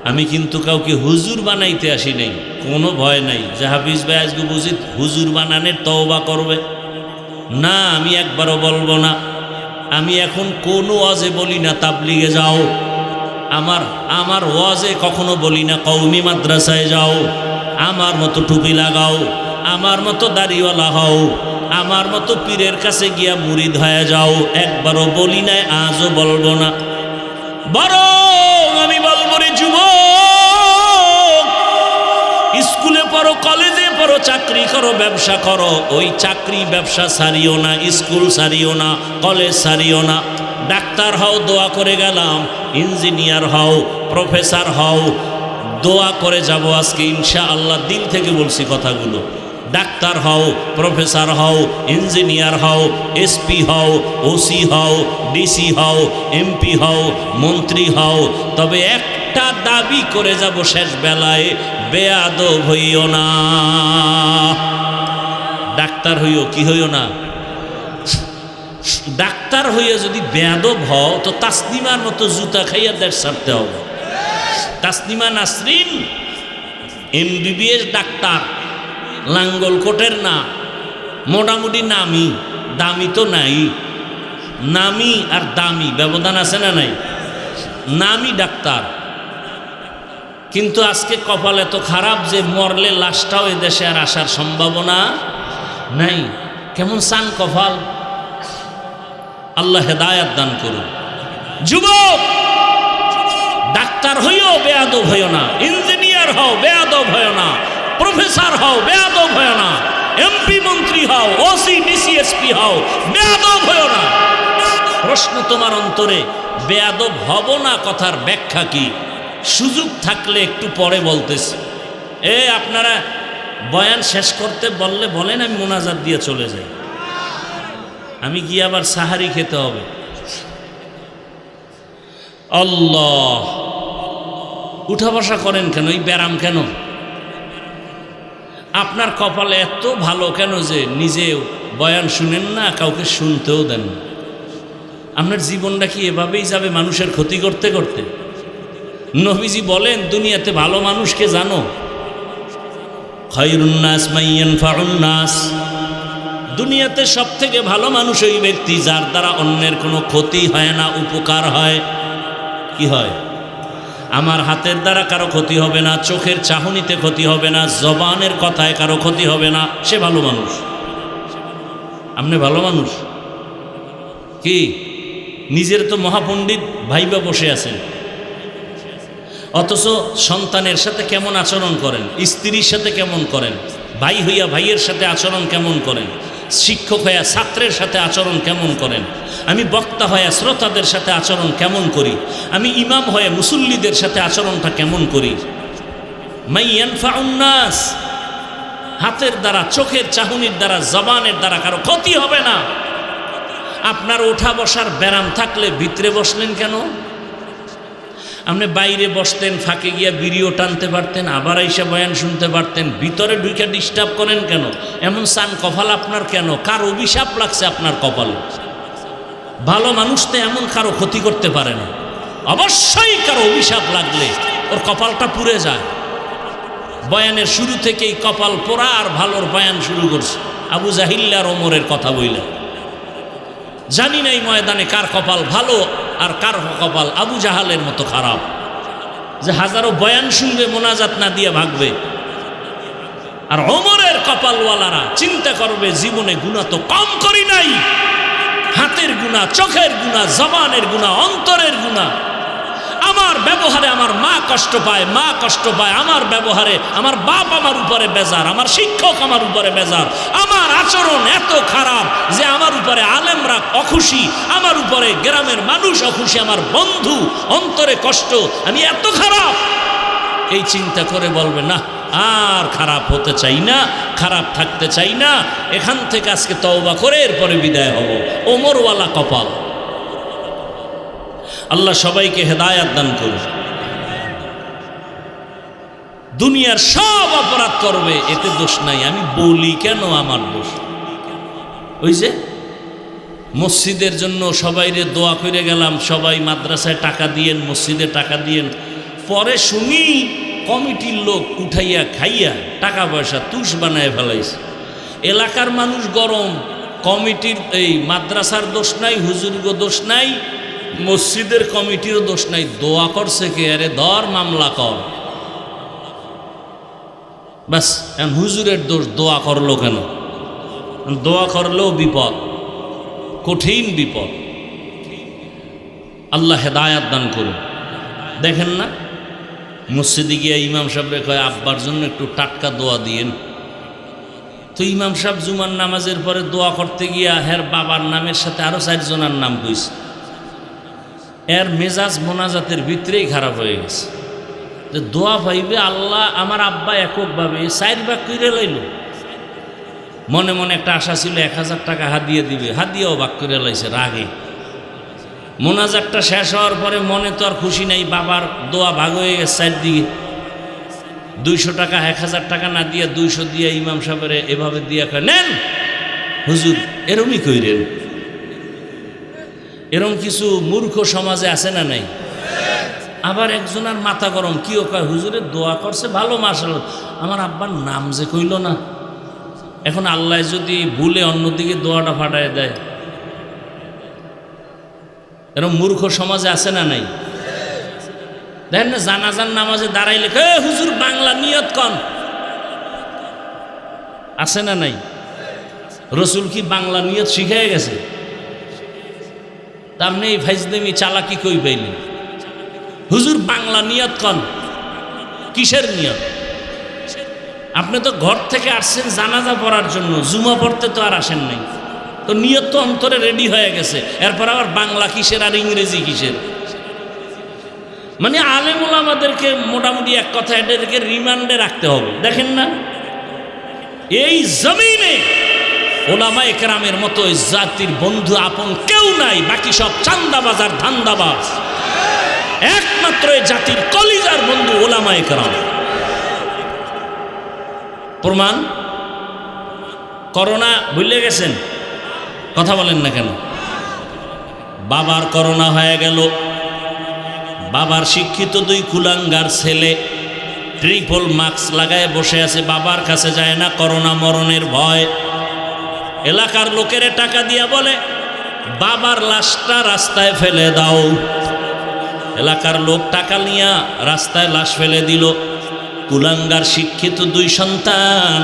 Speaker 1: আমি কিন্তু কাউকে হুজুর বানাইতে আসি নাই, কোনো ভয় নাই যে হাফিজ ভাই আজকে বুঝি হুজুর বানানোর তওবা করবে না, আমি একবারও বলবো না। আমি এখন কোনো ওয়াজে বলি না তাবলিগে যাও, আমার ওয়াজে কখনো বলি না কওমি মাদ্রাসায় যাও, আমার মতো টুপি লাগাও, আমার মতো দাড়িওয়ালা হও, আমার মতো পীরের কাছে গিয়া মুরিদ হয়ে যাও, একবারও বলি নাই, আজও বলবো না। বরং আমি বলবো, রে যুবক, স্কুলে পড়ো, কলেজে পড়ো, চাকরি করো, ব্যবসা করো, ওই চাকরি ব্যবসা ছাড়িও না, স্কুল ছাড়িও না, কলেজ ছাড়িও না। ডাক্তার হও, দোয়া করে গেলাম, ইঞ্জিনিয়ার হও, প্রফেসর হও, দোয়া করে যাব আজকে ইনশাআল্লাহ, দিল থেকে বলছি কথাগুলো। ডাক্তার হও, প্রফেসর হও, ইঞ্জিনিয়ার হও, এসপি হও, ওসি হও, ডিসি হও, এমপি হও, মন্ত্রী হও, তবে একটা দাবি করে যাব শেষ বেলায়, বেয়াদব হইও না। ডাক্তার হইও, কি হইও না? ডাক্তার হইয়া যদি বেয়াদব হও তো তাসনিমার মতো জুতা খাইয়া দেশ ছাড়তে হবে। তাসনিমা নাসরিন MBBS ডাক্তার, লাঙ্গল কোটের না, মোটামুটি নামি, দামি তো নাই। নামি আর দামি ব্যবধান আছে না নাই? নামি ডাক্তার, কিন্তু আজকে কপাল এত খারাপ যে মরলে লাশটাও এদেশে আর আসার সম্ভাবনা নাই। কেমন চান কপাল! আল্লাহ হেদায়াত দান করুন। যুবক, ডাক্তার হইও, বেয়াদব হইও না। ইঞ্জিনিয়ার হও, বেয়াদব হইও না। প্রফেসর হও, বেয়াদব হইও না। এমপি মন্ত্রী হও, ওসি ডিসি এসপি হও, বেয়াদব হইও না। প্রশ্ন তোমার অন্তরে, বেয়াদব হব না কথার ব্যাখ্যা কি? সুযোগ থাকলে একটু পরে বলতেছি। আপনারা বয়ান শেষ করতে বললে বলেন, আমি মোনাজাত দিয়ে চলে যাই। আমি গিয়ে আবার সাহারি খেতে হবে। আল্লাহ, উঠা বসা করেন কেন? এই ব্যারাম কেন? আপনার কপালে এত ভালো কেন যে নিজে বয়ান শুনেন না, কাউকে শুনতেও দেন না? আপনার জীবনটা কি এভাবেই যাবে মানুষের ক্ষতি করতে করতে? নবীজি বলেন, দুনিয়াতে ভালো মানুষকে জানো? খায়রুন নাস মান ইয়ানফাউন নাস। দুনিয়াতে সব থেকে ভালো মানুষ ওই ব্যক্তি যার দ্বারা অন্যের কোনো ক্ষতি হয় না, উপকার হয়। কি হয়? আমার হাতের দ্বারা কারো ক্ষতি হবে না, চোখের চাহনিতে ক্ষতি হবে না, জবানের কথায় কারো ক্ষতি হবে না, সে ভালো মানুষ। আপনি ভালো মানুষ কি? নিজের তো মহাপণ্ডিত ভাইবা বসে আছেন, অথচ সন্তানের সাথে কেমন আচরণ করেন, স্ত্রীর সাথে কেমন করেন, ভাই হইয়া ভাইয়ের সাথে আচরণ কেমন করেন, শিক্ষক হইয়া ছাত্রের সাথে আচরণ কেমন করেন, আমি বক্তা হইয়া শ্রোতাদের সাথে আচরণ কেমন করি, আমি ইমাম হয়ে মুসল্লিদের সাথে আচরণটা কেমন করি। মাই ইয়ানফাউন নাস, হাতের দ্বারা, চোখের চাহনির দ্বারা, জবানের দ্বারা কারো ক্ষতি হবে না। আপনার ওঠা বসার ব্যারাম থাকলে ভিতরে বসলেন কেন? আপনি বাইরে বসতেন, ফাঁকে গিয়া বিড়িও টানতে পারতেন, আবার এসে বয়ান শুনতে পারতেন, ভিতরে ঢুকে ডিস্টার্ব করেন কেন? এমন সান কপাল আপনার কেন? কার অভিশাপ লাগছে আপনার কপালে? ভালো মানুষ তো এমন কারো ক্ষতি করতে পারে না, অবশ্যই কারো অভিশাপ লাগলে ওর কপালটা পুড়ে যায়। বয়ানের শুরু থেকেই কপাল পোড়া আর ভালোর বয়ান শুরু করছে আবু জাহিল আর ওমরের কথা বইলা। জানি না এই ময়দানে কার কপাল ভালো আর কার কপাল আবু জাহালের মতো খারাপ, যে হাজারো বয়ান শুনবে মোনাজাত না দিয়ে ভাগবে। আর ওমরের কপালওয়ালারা চিন্তা করবে জীবনে গুনাহ তো কম করি নাই, হাতের গুনাহ, চোখের গুনাহ, জবানের গুনাহ, অন্তরের গুনাহ। আমার ব্যবহারে আমার মা কষ্ট পায়, মা কষ্ট পায় আমার ব্যবহারে, আমার বাপ আমার উপরে বেজার, আমার শিক্ষক আমার উপরে বেজার, আমার আচরণ এত খারাপ যে আমার উপরে আলেমরা অখুশি, আমার উপরে গ্রামের মানুষ অখুশি, আমার বন্ধু অন্তরে কষ্ট, আমি এত খারাপ। এই চিন্তা করে বলবে না আর খারাপ হতে চাই না, খারাপ থাকতে চাই না, এখান থেকে আজকে তওবা করে এরপরে বিদায় হব। ওমরওয়ালা কপাল। আল্লাহ সবাইকে হেদায়াত দান করুন। দুনিয়ার সব অপরাধ করবে, এতে দোষ নাই, আমি বলি কেন আমার দোষ? ওই যে মসজিদের জন্য সবাইরে দোয়া করে গেলাম, সবাই মাদ্রাসায় টাকা দিয়েন, মসজিদে টাকা দিয়েন, পরে শুনি কমিটির লোক উঠাইয়া খাইয়া টাকা পয়সা তুষ বানায় ফেলাইছে। এলাকার মানুষ গরম, কমিটির এই মাদ্রাসার দোষ নাই, হুজুরগো দোষ নাই, মসজিদের কমিটিরও দোষ নাই, দোয়া করছে কে? আরে ধর মামলা কর। বাস, হুজুরের দোষ, দোয়া করলো কেন? দোয়া করলেও বিপদ, কঠিন বিপদ। আল্লাহ হেদায়াত দান করুন। দেখেন না মসজিদে গিয়া ইমাম সাহেবরে কয় আব্বার জন্য একটু টাটকা দোয়া দিয়েন। তো ইমাম সাহেব জুমার নামাজের পরে দোয়া করতে গিয়া হের বাবার নামের সাথে আরো 4 জনের নাম কইছে। এর মেজাজ মোনাজাতের ভিতরেই খারাপ হয়ে গেছে, যে দোয়া পাইবে আল্লাহ, আমার আব্বা এককভাবে 4 ভাগ করে লাইল। মনে মনে একটা আশা ছিল 1000 টাকা হাদিয়া দিবে, হাদিয়াও ভাগ করে লাইছে রাগে। মোনাজাতটা শেষ হওয়ার পরে মনে তো আর খুশি নাই, বাবার দোয়া ভাগ হয়ে গেছে 4 দিকে। 200 টাকা 1000 টাকা না দিয়া 200 দিয়া ইমাম সাহেবের এভাবে দিয়া কয় নেন হুজুর, এরমই কইরেন। এরম কিছু মূর্খ সমাজে আছে না নাই? আবার একজনের মাথা গরম, কিও কয় হুজুরের দোয়া করছে ভালো, মাশাআল্লাহ, আমার আব্বার নাম যে কইল না, এখন আল্লাহ যদি ভুলে অন্যদিকে দোয়াটা ফাটায় দেয়। এরম মূর্খ সমাজে আছে না নাই? দেখেন না জানাজার নামাজে দাঁড়াইলে হুজুর বাংলা নিয়ত কন, আছে না নাই? রসুল কি বাংলা নিয়ত শিখাই গেছে? আপনি এই ফাইজলামি চালাকি কই পাইলেন? হুজুর বাংলা নিয়ত কন, কিসের নিয়ত? আপনি তো ঘর থেকে আসছেন জানাজা পড়ার জন্য, জুমা পড়তে তো আর আসেন নাই, তো নিয়ত তো অন্তরে রেডি হয়ে গেছে, এরপর আবার বাংলা কিসের আর ইংরেজি কিসের? মানে আলেমুল আমাদেরকে মোটামুটি এক কথা এটাকে রিমান্ডে রাখতে হবে। দেখেন না এই জমিনে ওলামা একরামের মতো জাতির বন্ধু আপন কেউ নাই, বাকি সব চান্দাবাজ আর ধান্দাবাজ। একমাত্র এই জাতির কলিজার বন্ধু ওলামা একরাম। প্রমাণ করোনা ভুলে গেছেন, কথা বলেন না কেন? বাবার করোনা হয়ে গেল, বাবার শিক্ষিত 2 কুলাঙ্গার ছেলে ট্রিপল মাস্ক লাগায় বসে আছে, বাবার কাছে যায় না, করোনা মরণের ভয়। এলাকার লোকের টাকা দিয়া বলে বাবার লাশটা রাস্তায় ফেলে দাও। এলাকার লোক টাকা নিয়া রাস্তায় লাশ ফেলে দিল। কুলাঙ্গার শিক্ষিত 2 সন্তান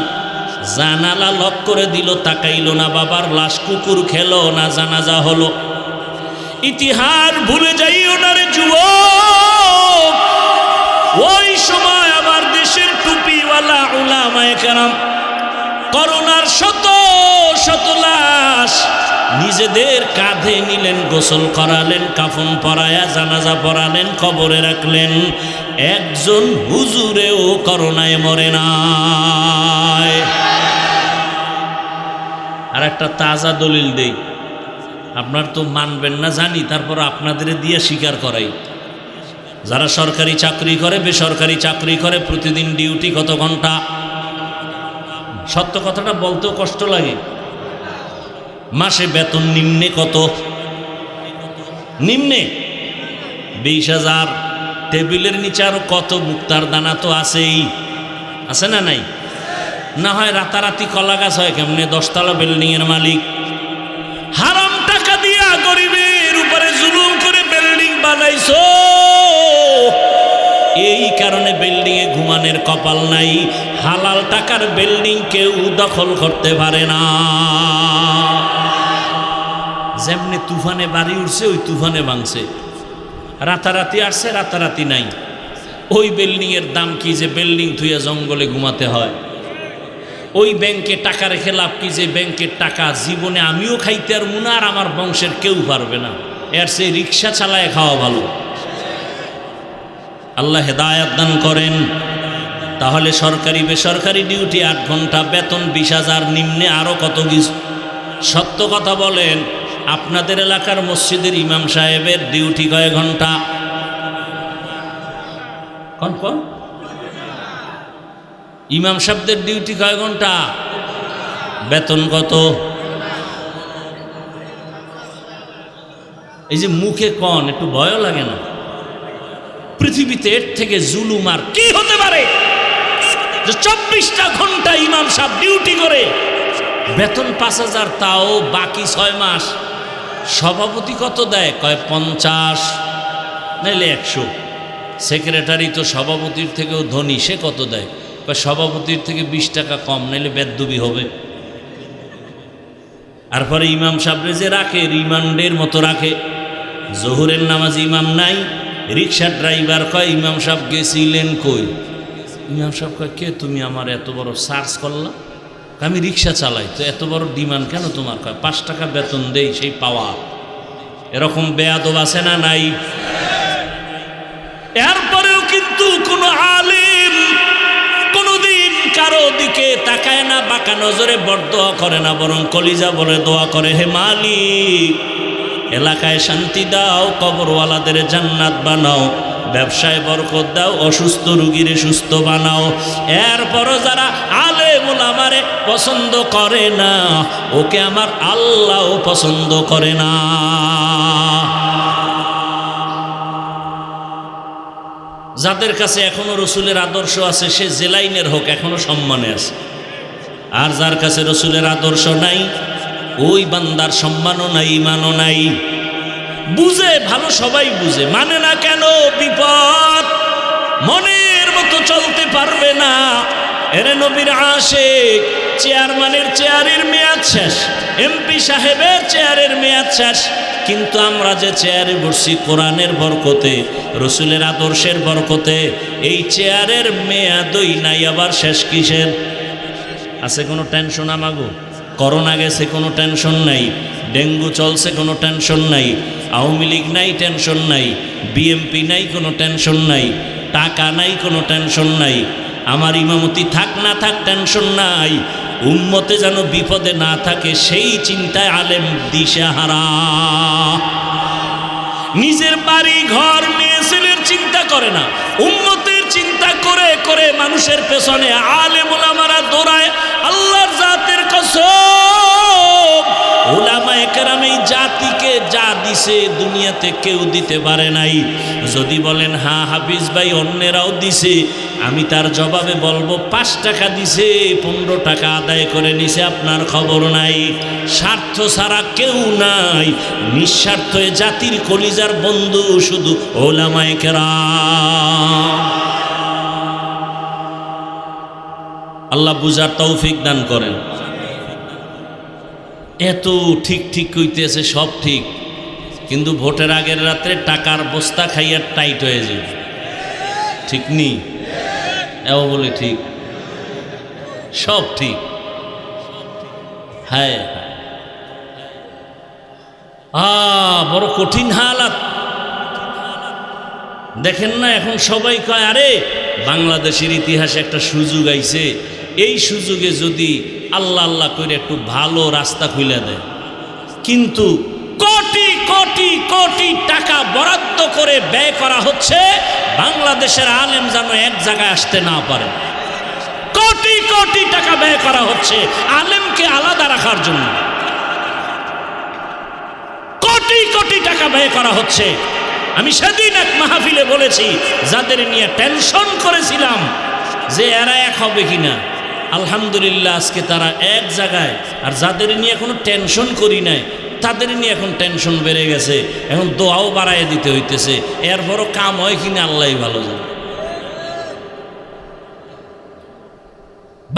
Speaker 1: জানালা লক করে দিল, তাকাইলো না, বাবার লাশ কুকুর খেলো না, জানাজা হলো। ইতিহাস ভুলে যাইও না রে যুবক। ওই সময় আমার দেশের টুপিওয়ালা উলামায়ে কেরাম করোনার শত শত লাশ নিজেদের কাঁধে নিলেন, গোসল করালেন, কাফন পরায়া জানাজা পরালেন, কবরে রাখলেন। একজন হুজুরেও করোনায় মরে নাই। আর একটা তাজা দলিল দেই, আপনার তো মানবেন না জানি, তারপর আপনাদের দিয়ে স্বীকার করাই। যারা সরকারি চাকরি করে, বেসরকারি চাকরি করে, প্রতিদিন ডিউটি কত ঘন্টা? সত্য কথাটা বলতেও কষ্ট লাগে। মাসে বেতন নিম্নে কত? নিম্নে 20,000। টেবিলের নিচে আরো কত মুক্তার দানা তো আছেই, আছে না নাই? না হয় রাতারাতি কলা গাছ হয় কেমনে? 10 তলা বিল্ডিং এর মালিক হারাম টাকা দিয়া গরিবের উপরে জুলুম করে বিল্ডিং বানাইছো। এই কারণে বিল্ডিং এ ঘুমানোর কপাল নাই। হালাল টাকার বিল্ডিং কেউ দখল করতে পারে না। যেমনি তুফানে বাড়ি উঠছে, ওই তুফানে ভাঙছে। রাতারাতি আসছে, রাতারাতি নাই। ওই বিল্ডিং এর দাম কি যে বিল্ডিং থুয়ে জঙ্গলে ঘুমাতে হয়? ওই ব্যাংকে টাকা রেখে লাভ কি যে ব্যাংকের টাকা জীবনে আমিও খাইতে আর মুনা আর আমার বংশের কেউ পারবে না। এর সেই রিক্সা চালায় খাওয়া ভালো। আল্লাহ হেদায়াত দান করেন। তাহলে সরকারি বেসরকারি ডিউটি 8 ঘন্টা, বেতন 20,000, নিম্নে আরো কত কিছু। সত্য কথা বলেন, আপনাদের এলাকার মসজিদের ইমাম সাহেবের ডিউটি কয় ঘন্টা? কোন কোন ইমাম সাহেবদের ডিউটি কয় ঘন্টা? বেতন কত? এই যে মুখে কন, একটু ভয় লাগে না? পৃথিবীতে এর থেকে জুলুম আর কি হতে পারে? 24টা ঘন্টা ইমাম সাহেব ডিউটি করে, বেতন 5,000, তাও বাকি 6 মাস। সভাপতি কত দেয়? কয় 50, নাইলে 100। সেক্রেটারি তো সভাপতির থেকেও ধনী, সে কত দেয়? কয় সভাপতির থেকে 20 টাকা কম, নাইলে বেদবি হবে। আর পরে ইমাম সাহেবরে যে রাখে, রিমান্ডের মতো রাখে। জোহরের নামাজ ইমাম নাই, রিক্সা ড্রাইভার কয় ইমাম সাহেব গেছিলেন কই? ইমাম সাহেব কয় কে তুমি? আমার এত বড় সার্চ করলা, আমি রিক্সা চালাই, তো এত বড় ডিমান্ড কেন তোমার? কয় 5 টাকা বেতন দেই, সেই পাওয়া। এরকম বেয়াদব আছে না নাই? এরপরেও কিন্তু কোন আলেম কোনদিন কারো দিকে তাকায় না, বাঁকা নজরে বরদোয়া করে না, বরং কলিজা বলে দোয়া করে, হে মালিক এলাকায় শান্তি দাও, কবরওয়ালাদের জান্নাত বানাও, ব্যবসায় বরকত দাও, অসুস্থ রুগীরে সুস্থ বানাও। এরপরও যারা আলেম ওলামারে পছন্দ করে না, ওকে আমার আল্লাহও পছন্দ করে না। যাদের কাছে এখনো রসুলের আদর্শ আছে, সে যে লাইনের হোক, এখনো সম্মানে আছে। আর যার কাছে রসুলের আদর্শ নাই, ওই বান্দার সম্মানও নাই, ইমানও নাই। বুঝে ভালো, সবাই বুঝে, মানে না কেন? বিপদ, মনের মতো চলতে পারবে না। এরে নবীর আশিক, চেয়ারম্যানের চেয়ারের মেয়াদ শেষ, এমপি সাহেবের চেয়ারের মেয়াদ শেষ, কিন্তু আমরা যে চেয়ারে বসছি কোরআনের বরকতে, রসুলের আদর্শের বরকতে, এই চেয়ারের মেয়াদই নাই, আবার শেষ কিসের? আছে কোনো টেনশন? আমাগো করোনা গেছে, কোনো টেনশন নাই। ডেঙ্গু চলছে, কোনো টেনশন নাই। আওয়ামী লীগ নাই, টেনশন নাই। বিএমপি নাই, কোনো টেনশন নাই। টাকা নাই, কোনো টেনশন নাই। আমার ইমামতি থাক না থাক, টেনশন নাই। উম্মতে যেন বিপদে না থাকে, সেই চিন্তায় আলেম দিশাহারা। নিজের বাড়ি ঘর মেয়ে ছেলের চিন্তা করে না, উম্মতের চিন্তা করে করে মানুষের পেছনে আলেম ওলামারা দৌড়ায়। আল্লাহর জাতের কসম, ওলামায়ে কেরাম এই জাতিকে যা দিছে দুনিয়াতে কেউ দিতে পারে নাই। যদি বলেন হ্যাঁ হাফিজ ভাই অন্যেরাও দিছে, আমি তার জবাবে বলবো 5 টাকা দিছে, 15 টাকা আদায় করে নিছে, আপনার খবর নাই। স্বার্থ ছাড়া কেউ নাই, নিঃস্বার্থ জাতির কলিজার বন্ধু শুধু ওলামায়ে কেরাম। আল্লাহ বুঝার তৌফিক দান করেন। এত ঠিক ঠিক কইতেছে, সব ঠিক, কিন্তু ভোটের আগের রাত্রে টাকার বস্তা খাইয়া টাইট হয়ে যাবে, ঠিক নি? এও বলে ঠিক, সব ঠিক। হ্যাঁ, বড় কঠিন হালাত। দেখেন না, এখন সবাই কয় আরে বাংলাদেশের ইতিহাসে একটা সুযোগ আইছে, এই সুযোগে যদি আল্লাহ আল্লাহ করে একটু ভালো রাস্তা খুলে দেয়। কিন্তু কোটি কোটি কোটি টাকা বরাদ্দ করে ব্যয় করা হচ্ছে বাংলাদেশের আলেম যেন এক জায়গায় আসতে না পারে। কোটি কোটি টাকা ব্যয় করা হচ্ছে আলেমকে আলাদা রাখার জন্য, কোটি কোটি টাকা ব্যয় করা হচ্ছে। আমি সেদিন এক মাহফিলে বলেছি, যাদের নিয়ে টেনশন করেছিলাম যে এরা এক হবে কিনা, আলহামদুলিল্লাহ আজকে তারা এক জায়গায়। আর যাদের নিয়ে এখনো টেনশন করি নাই, তাদের নিয়ে এখন টেনশন বেড়ে গেছে, এখন দোয়াও বাড়াইয়া দিতে হইতেছে। এরপরও কাম হয় কিনা আল্লাহই ভালো জানে।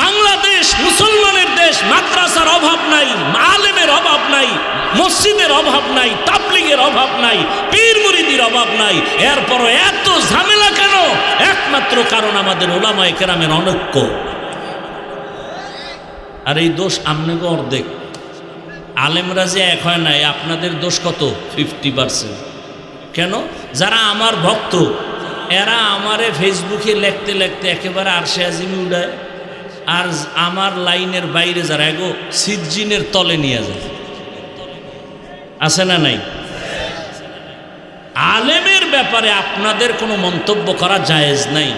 Speaker 1: বাংলাদেশ মুসলমানের দেশ, মাদ্রাসার অভাব নাই, আলেমের অভাব নাই, মসজিদের অভাব নাই, তাবলীগের অভাব নাই, পীর মুরিদির অভাব নাই। এরপরও এত ঝামেলা কেন? একমাত্র কারণ আমাদের উলামায়ে কেরামের অনৈক্য। আর এই দোষ আমনেগো অর্ধেক, আলেমরা যে এক হয় নাই। আপনাদের দোষ কত? 50%। কেন? যারা আমার ভক্ত এরা আমারে ফেসবুকে লিখতে লিখতে একেবারে আরশে আজিমে উড়ায়, আর আমার লাইনের বাইরে যারা এগো সিজ্জিনের তলে নিয়ে যায়। আছে না নাই? আলেমের ব্যাপারে আপনাদের কোনো মন্তব্য করা জায়েজ নাই।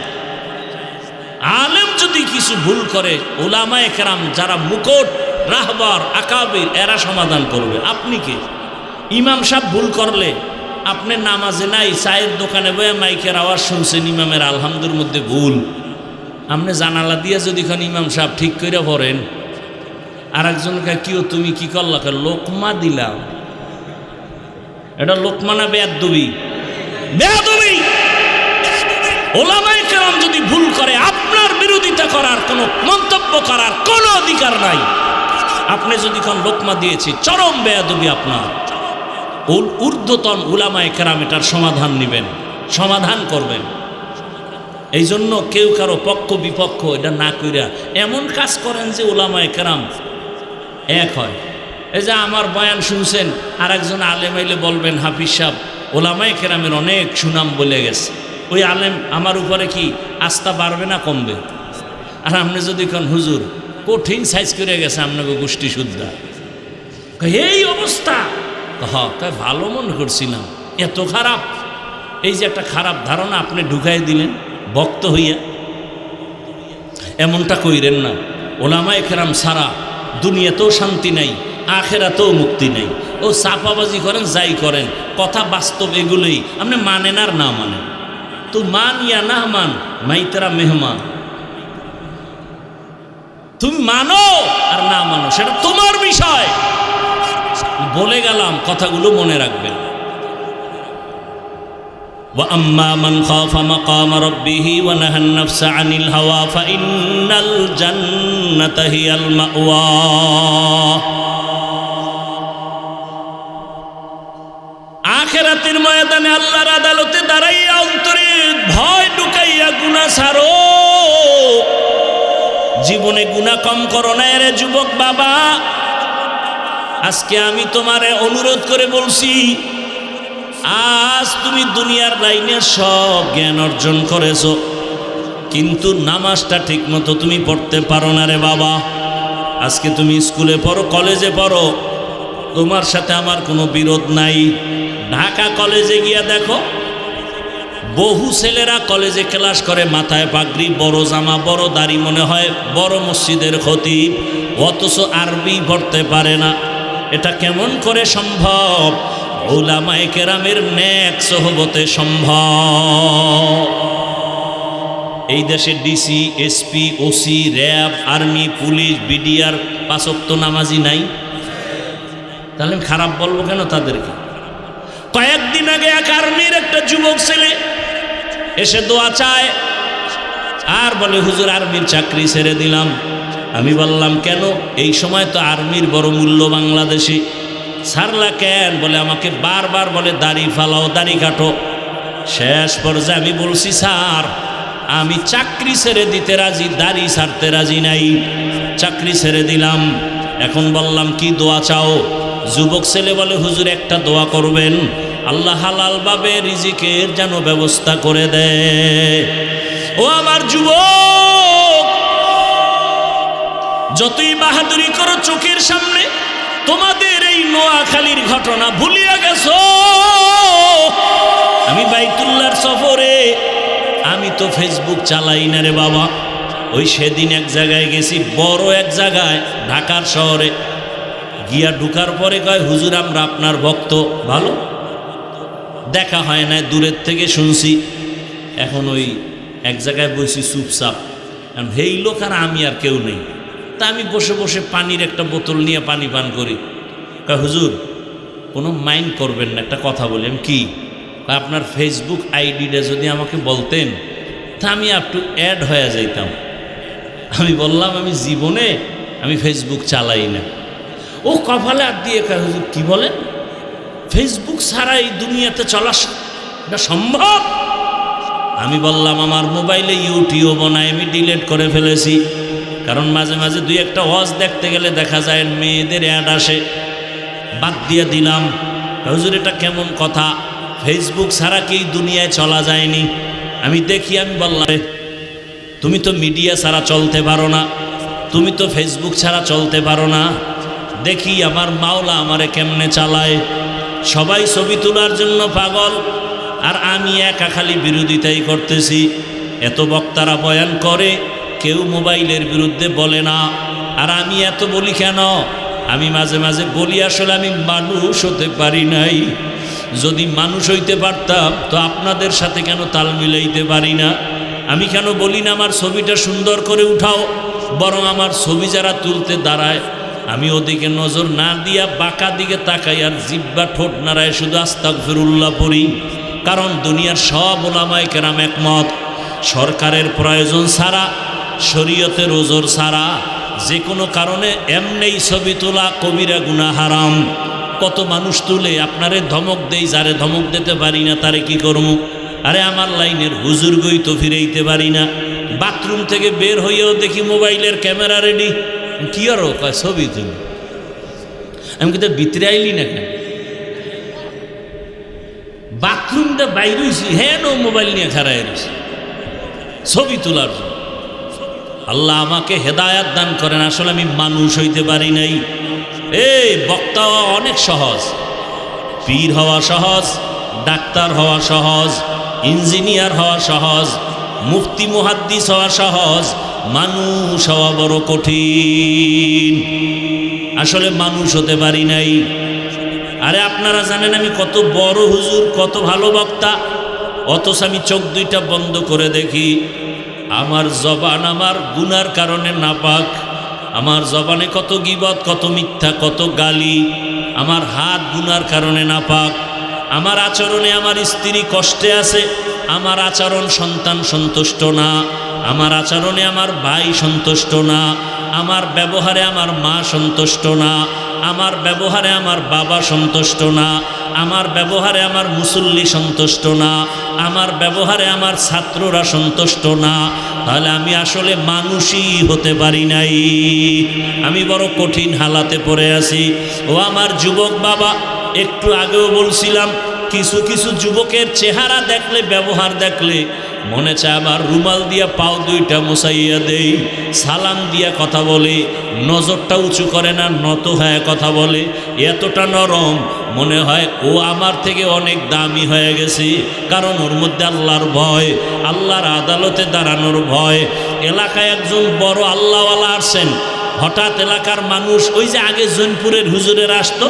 Speaker 1: আলেম যদি কিছু ভুল করে, উলামায়ে কেরাম যারা মুকুট রাহবার আকাবির এরা সমাধান করবে। আপনি কি? ইমাম সাহেব ভুল করলে আপনি নামাজে নাই, চায়ের দোকানে বয়ে মাইকের আওয়াজ শুনছেন ইমামের আলহামদুর মধ্যে ভুল, আপনি জানালা দিয়ে যদি খান ইমাম সাহেব ঠিক করে পড়েন, আর একজনকে কিও তুমি কি করলা? লোকমা দিলাম। এটা লোকমা না বেয়াদবি? বেয়াদবি। উলামায়ে কেরাম যদি ভুল করে আপনার বিরোধিতা করার, কোনো মন্তব্য করার কোনো অধিকার নাই। আপনি যদি কোন লোকমা দিয়েছি, চরম বেয়াদবি আপনার। ঊর্ধ্বতন উলামায়ে কেরাম এটার সমাধান নেবেন, সমাধান করবেন। এই জন্য কেউ কারো পক্ষ বিপক্ষ এটা না কইরা এমন কাজ করেন যে উলামায়ে কেরাম এক হয়। এই যে আমার বয়ান শুনছেন, আর একজন আলেম আইলে বলবেন হাফিজ সাহেব উলামায়ে কেরামের অনেক সুনাম বলে গেছে, ওই আলেম আমার উপরে কি আস্থা বাড়বে না কমবে? আর আপনি যদি কোন হুজুর কঠিন সাইজ করে গেছে আপনাকে গোষ্ঠী শুদ্ধা, এই অবস্থা, তাই ভালো মনে করছিলাম, এত খারাপ। এই যে একটা খারাপ ধারণা আপনি ঢুকাই দিলেন ভক্ত হইয়া, এমনটা কইরেন না। উলামায়ে কেরাম ছাড়া দুনিয়াতেও শান্তি নাই, আখেরাতেও মুক্তি নেই। ও চাপাবাজি করেন যাই করেন, কথা বাস্তব এগুলোই। আপনি মানেন আর না মানেন, তো মান ইয়া না মান, মাই তেরা মেহমান। তুমি মানো আর না মানো সেটা তোমার বিষয়। বলে গেলাম, কথাগুলো মনে রাখবেন। وَأَمَّا مَنْ خَافَ مَقَامَ رَبِّهِ وَنَهَى النَّفْسَ عَنِ الْهَوَى فَإِنَّ الْجَنَّةَ هِيَ الْمَأْوَى। আখিরাতের ময়দানে আল্লাহর আদালতে দাঁড়াইয়া অন্তরে ভয় ঢুকাইয়া গুনাহ ছাড়ো। জীবনে গুনাহ কম করো না রে যুবক বাবা। আজকে আমি তোমারে অনুরোধ করে বলছি, আজ তুমি দুনিয়ার লাইনে সব জ্ঞান অর্জন করেছো, কিন্তু নামাজটা ঠিক মতো তুমি পড়তে পারো না রে বাবা। আজকে তুমি স্কুলে পড়ো, কলেজে পড়ো, তোমার সাথে আমার কোনো বিরোধ নাই। ঢাকা কলেজে গিয়া দেখো, বহু ছেলেরা কলেজে ক্লাস করে, মাথায় পাগড়ি, বড় জামা, বড় দাড়ি, মনে হয় বড় মসজিদের খতিব, অথচ আরবি পড়তে পারে না। এটা কেমন করে সম্ভব? উলামায়ে কেরামের নেক সোহবতে সম্ভব। এই দেশে DC, SP, OC, RAB, army, police, BDR 5 ওয়াক্ত নামাজি নাই, তাহলে আমি খারাপ বলবো কেন তাদেরকে? কয়েকদিন আগে এক আর্মির একটা যুবক ছেলে এসে দোয়া চায়, আর বলে হুজুর আর্মির চাকরি ছেড়ে দিলাম। আমি বললাম কেন? এই সময় তো আর্মির বড় মূল্য বাংলাদেশে। ছাড়লা কেন? বলে আমাকে বারবার বলে দাড়ি ফালাও, দাড়ি কাটো। শেষ পর্যায়ে আমি বলছি স্যার আমি চাকরি ছেড়ে দিতে রাজি, দাড়ি ছাড়তে রাজি নাই। চাকরি ছেড়ে দিলাম। এখন বললাম কি দোয়া চাও? যুবক ছেলে বলে হুজুর একটা দোয়া করবেন, আল্লাহ হালালভাবে রিজিকের যেন ব্যবস্থা করে দেয়। ও আমার যুবক, যতই বাহাদুরি করো চোখের সামনে তোমাদের এই নোয়াখালীর ঘটনা ভুলিয়া গেছো। আমি বাইতুল্লাহর সফরে, আমি তো ফেসবুক চালাই না রে বাবা। ওই সেদিন এক জায়গায় গেছি, বড় এক জায়গায় ঢাকার শহরে গিয়া ঢুকার পরে কয় হুজুর আমরা আপনার ভক্ত। ভালো, দেখা হয় না, দূরের থেকে শুনছি। এখন ওই এক জায়গায় বসি চুপচাপ, কারণ হেই লোক আর আমি আর কেউ নেই। তা আমি বসে বসে পানির একটা বোতল নিয়ে পানি পান করি। কয় হুজুর কোনো মাইন্ড করবেন না, একটা কথা বলি। আমি কি? আপনার ফেসবুক আইডিটা যদি আমাকে বলতেন তা আমি একটু অ্যাড হয়ে যাইতাম। আমি বললাম আমি জীবনে আমি ফেসবুক চালাই না। ও কপালে হাত দিয়ে কয় হুজুর কি বলেন? ফেসবুক ছাড়া এই দুনিয়াতে চলা এটা সম্ভব? আমি বললাম আমার মোবাইলে ইউটিউব নাই, আমি ডিলিট করে ফেলেছি। কারণ মাঝে মাঝে দুই একটা ওয়াজ দেখতে গেলে দেখা যায় মেয়েদের অ্যাড আসে, বাদ দিয়ে দিলাম। হুজুর এটা কেমন কথা? ফেসবুক ছাড়া কি এই দুনিয়ায় চলা যায়নি? আমি দেখি, আমি বললাম তুমি তো মিডিয়া ছাড়া চলতে পারো না, তুমি তো ফেসবুক ছাড়া চলতে পারো না। দেখি আমার মাওলা আমারে কেমনে চালায়। সবাই ছবি তোলার জন্য পাগল, আর আমি একা খালি বিরোধিতাই করতেছি। এত বক্তারা বয়ান করে, কেউ মোবাইলের বিরুদ্ধে বলে না। আর আমি এত বলি কেন? আমি মাঝে মাঝে বলি আসলে আমি মানুষ হতে পারি নাই। যদি মানুষ হইতে পারতাম তো আপনাদের সাথে কেন তাল মিলাইতে পারি না? আমি কেন বলি না আমার ছবিটা সুন্দর করে উঠাও? বরং আমার ছবি যারা তুলতে দাঁড়ায় আমি ওদিকে নজর না দিয়া বাঁকা দিকে তাকাই আর জিব্বা ঠোঁট নাড়ায় শুধু আস্তাগফিরুল্লাহ পড়ি। কারণ দুনিয়ার সব ওলামায়ে কেরাম একমত, সরকারের প্রয়োজন ছাড়া, শরীয়তের ওজর ছাড়া যে কোনো কারণে এমনেই ছবি তোলা কবিরা গুনাহ হারাম। কত মানুষ তুলে, আপনারে ধমক দেই, যারে ধমক দিতে পারি না তারে কি করবো? আরে আমার লাইনের হুজুর গই তো ফিরাইতে পারি না। বাথরুম থেকে বের হইয়াও দেখি মোবাইলের ক্যামেরা রেডি। কি আরো কয় ছবি তুলি। আমি কিন্তু ভিতরে আইলি না কেন? বাথরুমটা বাইর হইছি, হ্যাঁ নো মোবাইল নিয়ে খাড়াই রয়েছি ছবি তোলার জন্য। আল্লাহ আমাকে হেদায়াত দান করেন। আসলে আমি মানুষ হইতে পারি নাই। এই বক্তা হওয়া অনেক সহজ, পীর হওয়া সহজ, ডাক্তার হওয়া সহজ, ইঞ্জিনিয়ার হওয়া সহজ, মুফতি মুহাদ্দিস হওয়া সহজ, মানুষ হওয়া বড় কঠিন। আসলে মানুষ হতে পারি নাই। আরে আপনারা জানেন আমি কত বড় হুজুর, কত ভালো বক্তা, অথচ আমি চোখ দুইটা বন্ধ করে দেখি আমার জবান আমার গুনার কারণে নাপাক। আমার জবানে কত গীবত, কত মিথ্যা, কত গালি। আমার হাত গুনার কারণে নাপাক। আমার আচরণে আমার স্ত্রী কষ্টে আছে, আমার আচরণ সন্তান সন্তুষ্ট না, আমার আচরণে আমার ভাই সন্তুষ্ট না, আমার ব্যবহারে আমার মা সন্তুষ্ট না, আমার ব্যবহারে আমার বাবা সন্তুষ্ট না, আমার ব্যবহারে আমার মুসল্লি সন্তুষ্ট না, আমার ব্যবহারে আমার ছাত্ররা সন্তুষ্ট না। তাহলে আমি আসলে মানুষই হতে পারি নাই। আমি বড় কঠিন হালাতে পড়ে আছি। ও আমার যুবক বাবা, একটু আগেও বলছিলাম কিছু কিছু যুবকের চেহারা দেখলে, ব্যবহার দেখলে মনে চায় আবার রুমাল দিয়া পাও দুইটা মোছাইয়া দেই, সালাম দিয়া কথা বলে, নজরটা উঁচু করে না, নত হয়ে কথা বলে, এতটা নরম মনে হয় ও আমার থেকে অনেক দামি হয়ে গেছে। কারণ ওর মধ্যে আল্লাহর ভয়, আল্লাহর আদালতে দাঁড়ানোর ভয়। এলাকায় একজন বড় আল্লাহওয়ালা আসছেন, হঠাৎ এলাকার মানুষ, ওই যে আগে জৈনপুরের হুজুরের আসতো,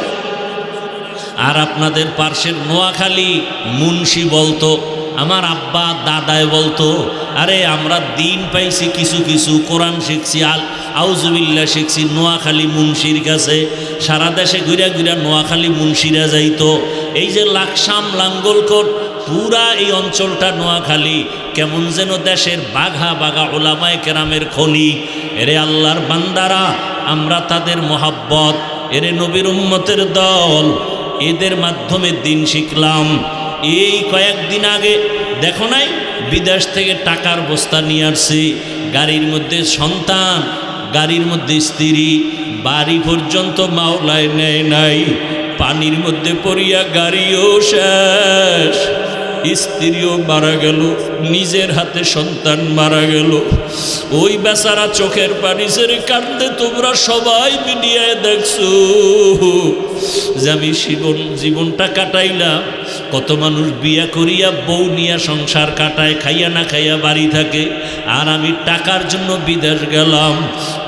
Speaker 1: আর আপনাদের পার্শ্বের নোয়াখালী মুন্সি বলতো, আমার আব্বা দাদায় বলতো, আরে আমরা দিন পাইছি কিছু কিছু, কোরআন শিখছি, আউজুবিল্লাহ শিখছি নোয়াখালী মুন্সির কাছে। সারা দেশে ঘুরে ঘুরে নোয়াখালী মুন্সিরা যাইতো। এই যে লাকসাম, লাঙ্গলকোট, পুরা এই অঞ্চলটা নোয়াখালী কেমন যেন দেশের বাঘা বাঘা ওলামায়ে কেরামের খনি। এরে আল্লাহর বান্দারা, আমরা তাদের মোহাব্বত, এরে নবীর উম্মতের দল, এদের মাধ্যমে দিন শিখলাম। এই কয়েকদিন আগে দেখো নাই, বিদেশ থেকে টাকার বস্তা নিয়ে আসছি, গাড়ির মধ্যে সন্তান, গাড়ির মধ্যে স্ত্রী, বাড়ি পর্যন্ত মাওলায় নেয় নাই। পানির মধ্যে পড়িয়া গাড়িও শেষ, স্ত্রীও মারা গেল, নিজের হাতে সন্তান মারা গেল। ওই বেচারা চোখের পানি ছেড়ে কাঁদতে তোমরা সবাই মিডিয়ায় দেখছো যে আমি জীবনটা কাটাইলাম। কত মানুষ বিয়া করিয়া বউ নিয়া সংসার কাটায়, খাইয়া না খাইয়া বাড়ি থাকে, আর আমি টাকার জন্য বিদেশ গেলাম।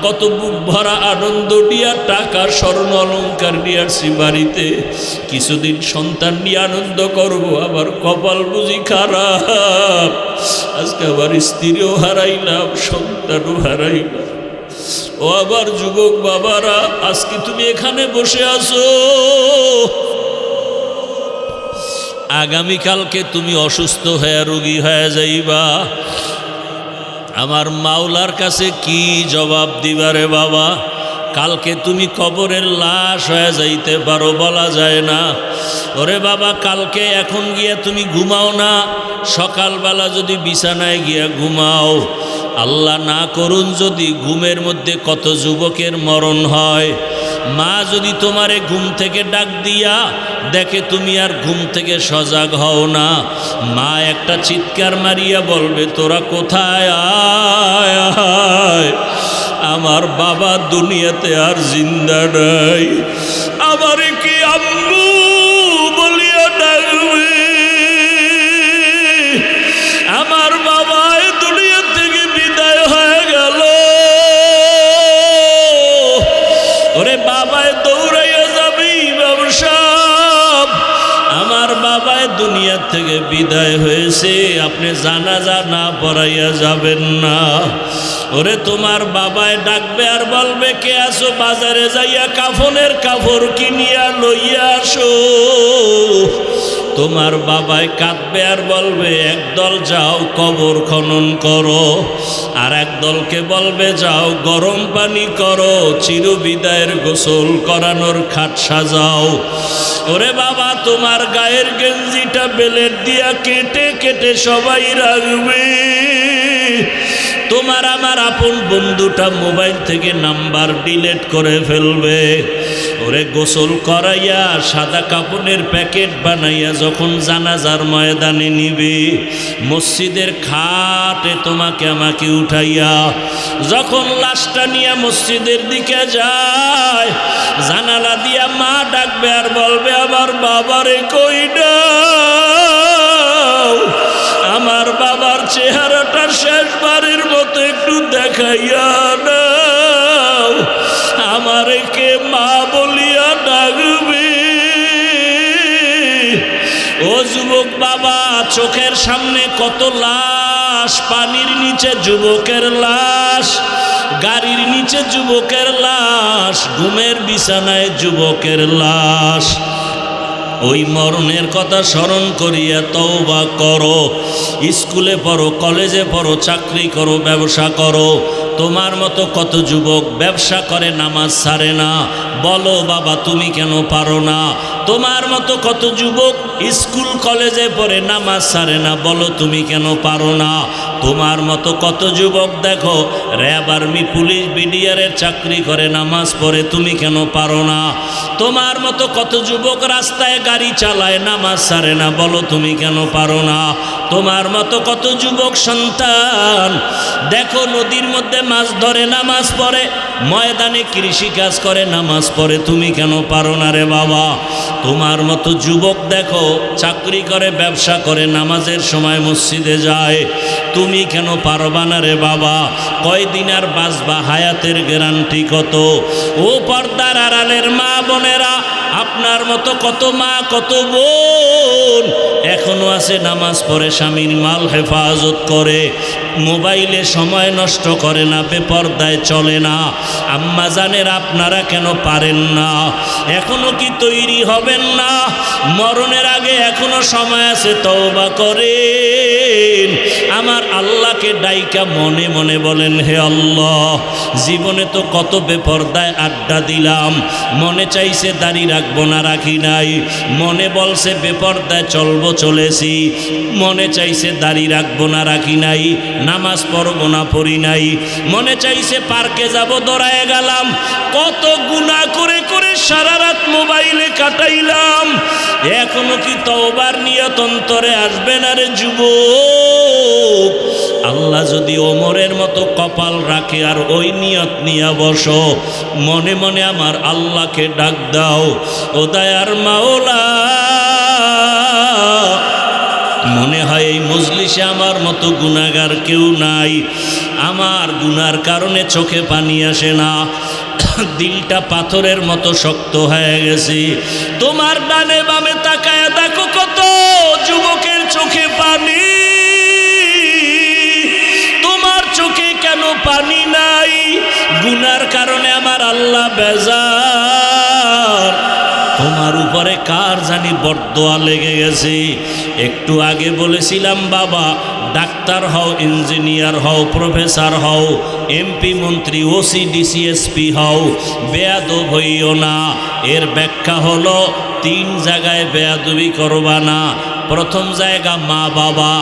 Speaker 1: কত বুক ভরা আনন্দ নিয়া টাকার স্বর্ণ অলঙ্কার নিয়ে আসছি বাড়িতে, কিছুদিন সন্তান নিয়ে আনন্দ করব, আবার কপাল বুঝি খারাপ, আজকে আবার স্ত্রীও হারাইলাম, সন্তানও হারাইলাম। ও আবার যুবক বাবারা, আজকে তুমি এখানে বসে আছো, আগামীকালকে তুমি অসুস্থ হয়ে রোগী হয়ে যাইবা। আমার মাওলার কাছে কি জবাব দিবারে বাবা? কালকে তুমি কবরের লাশ হয়ে যাইতে পারো, বলা যায় না। ওরে বাবা, কালকে এখন গিয়া তুমি ঘুমাও না, সকালবেলা যদি বিছানায় গিয়া ঘুমাও, আল্লাহ না করুন যদি ঘুমের মধ্যে কত যুবকের মরণ হয়। মা যদি তোমারে ঘুম থেকে ডাক দিয়া দেখে তুমি আর ঘুম থেকে সজাগ হও না, মা একটা চিৎকার মারিয়া বলবে, তোরা কোথায়? আয় আয়, আমার বাবা দুনিয়াতে আর জিন্দা নাই, আমারে কি আম্মু বলিয়া ডাকবে? আমার বাবা এই দুনিয়া থেকে বিদায় হয়ে গেল। ওরে বাবায় দৌড়াইয়া যাবি ব্যবসা, আমার বাবায় দুনিয়া থেকে বিদায় হয়েছে, আপনি জানাজা না পড়াইয়া যাবেন না। ওরে তোমার বাবায় ডাকবে আর বলবে, কে আসো? বাজারে যাইয়া কাফনের কাপড় কিনিয়া লইয়া আসো। তোমার বাবায় কাঁদবে আর বলবে, একদল যাও কবর খনন করো, আর একদলকে বলবে যাও গরম পানি করো, চিরবিদায়ের গোসল করানোর খাট সাজাও। ওরে বাবা, তোমার গায়ের গেঞ্জিটা বেলেট দিয়া কেটে কেটে সবাই রাখবে। তোমার আমার আপন বন্ধুটা মোবাইল থেকে নাম্বার ডিলিট করে ফেলবে। ওরে গোসল করাইয়া সাদা কাপড়ের প্যাকেট বানাইয়া যখন জানাজার ময়দানে নিবে, মসজিদের খাটে তোমাকে আমাকে উঠাইয়া যখন লাশটা নিয়ে মসজিদের দিকে যায়, জানালা দিয়া মা ডাকবে আর বলবে, আমার বাবারে কই দাও, আমার বাবার চেহারাটা শেষবারের মতো একটু দেখাইয়া দাও, আমারে কে মা বলিয়া ডাকবে। ও যুবক বাবা, চোখের সামনে কত লাশ, পানির নিচে যুবকের লাশ, গাড়ির নিচে যুবকের লাশ, ঘুমের বিছানায় যুবকের লাশ। ওই মরণের কথা স্মরণ করিয়া তওবা করো। স্কুলে পড়ো, কলেজে পড়ো, চাকরি করো, ব্যবসা করো, তোমার মতো কত যুবক ব্যবসা করে নামাজ ছাড়ে না, বলো বাবা তুমি কেন পারো না? তোমার মতো কত যুবক স্কুল কলেজে পড়ে নামাজ ছাড়ে না, বলো তুমি কেন পারো না? তোমার মতো কত যুবক দেখো র্যাব, আর্মি, পুলিশ, বিডিআরের চাকরি করে, নামাজ পড়ে, তুমি কেন পারো না? তোমার মতো কত যুবক রাস্তায় গাড়ি চালায়, নামাজ ছাড়ে না, বলো তুমি কেন পারো না? তোমার মতো কত যুবক সন্তান দেখো নদীর মধ্যে মাছ ধরে, নামাজ পড়ে, ময়দানে কৃষি কাজ করে, নামাজ পড়ে, তুমি কেন পারো না রে বাবা? তোমার মতো যুবক দেখো চাকরি করে, ব্যবসা করে, নামাজের সময় মসজিদে যায়, তুমি তুমি কেন পারবা না রে বাবা? কয়দিন আর বাঁচবা? হায়াতের গ্যারান্টি কত? ও পর্দার আড়ালের মা বোনেরা, আপনার মতো কত মা কত বোন এখনো আছে নামাজ পড়ে স্বামীর মাল হেফাজত করে, মোবাইলে সময় নষ্ট করে না, বেপরদায় চলে না। আম্মা জানের আপনারা কেন পারেন না? এখনো কি তৈরি হবেন না? মরণের আগে এখনো সময় আছে, তওবা করেন। আমার আল্লাহকে ডাইকা মনে মনে বলেন, হে আল্লাহ, জীবনে তো কত বেপরদায় আড্ডা দিলাম, মনে চাইছে দাড়ি রাখবো না রাখি নাই, মনে বলছে বেপরদায় চলবো চলেছি, মনে চাইছে দাড়ি রাখবো না রাখি নাই, নামাজ পড়বো না পড়ি নাই, মনে চাইছে পার্কে যাব দৌড়ায় গেলাম, কত গুনাহ করে করে সারা রাত মোবাইলে কাটাইলাম। এখনো কি তওবার নিয়ত অন্তরে আসবে না রে যুবক? আল্লাহ যদি ওমরের মতো কপাল রাখে আর ওই নিয়ত নিয়ে বসো, মনে মনে আমার আল্লাহকে ডাক দাও, ও দয়ার মাওলা, মনে হয় এই মজলিসে আমার মতো গুনাহগার কেউ নাই, আমার গুনার কারণে চোখে পানি আসে না, দিলটা পাথরের মতো শক্ত হয়ে গেছে। তোমার ডানে বামে তাকায় দেখো কত যুবকের চোখে পানি, তোমার চোখে কেন পানি নাই? গুনার কারণে আমার আল্লাহ বেজার। তোমার উপরে কার জানি বরদোয়া লেগে গেছে। একটু আগে বলেছিলাম বাবা, ডাক্তার হও, ইঞ্জিনিয়ার হও, প্রফেসর হও, এমপি মন্ত্রী, ওসি ডিসি এসপি হও, বেয়াদব হইও না। এর ব্যাখ্যা হলো 3 জায়গায় বেয়াদবি করবা না। প্রথম জায়গা মা বাবা,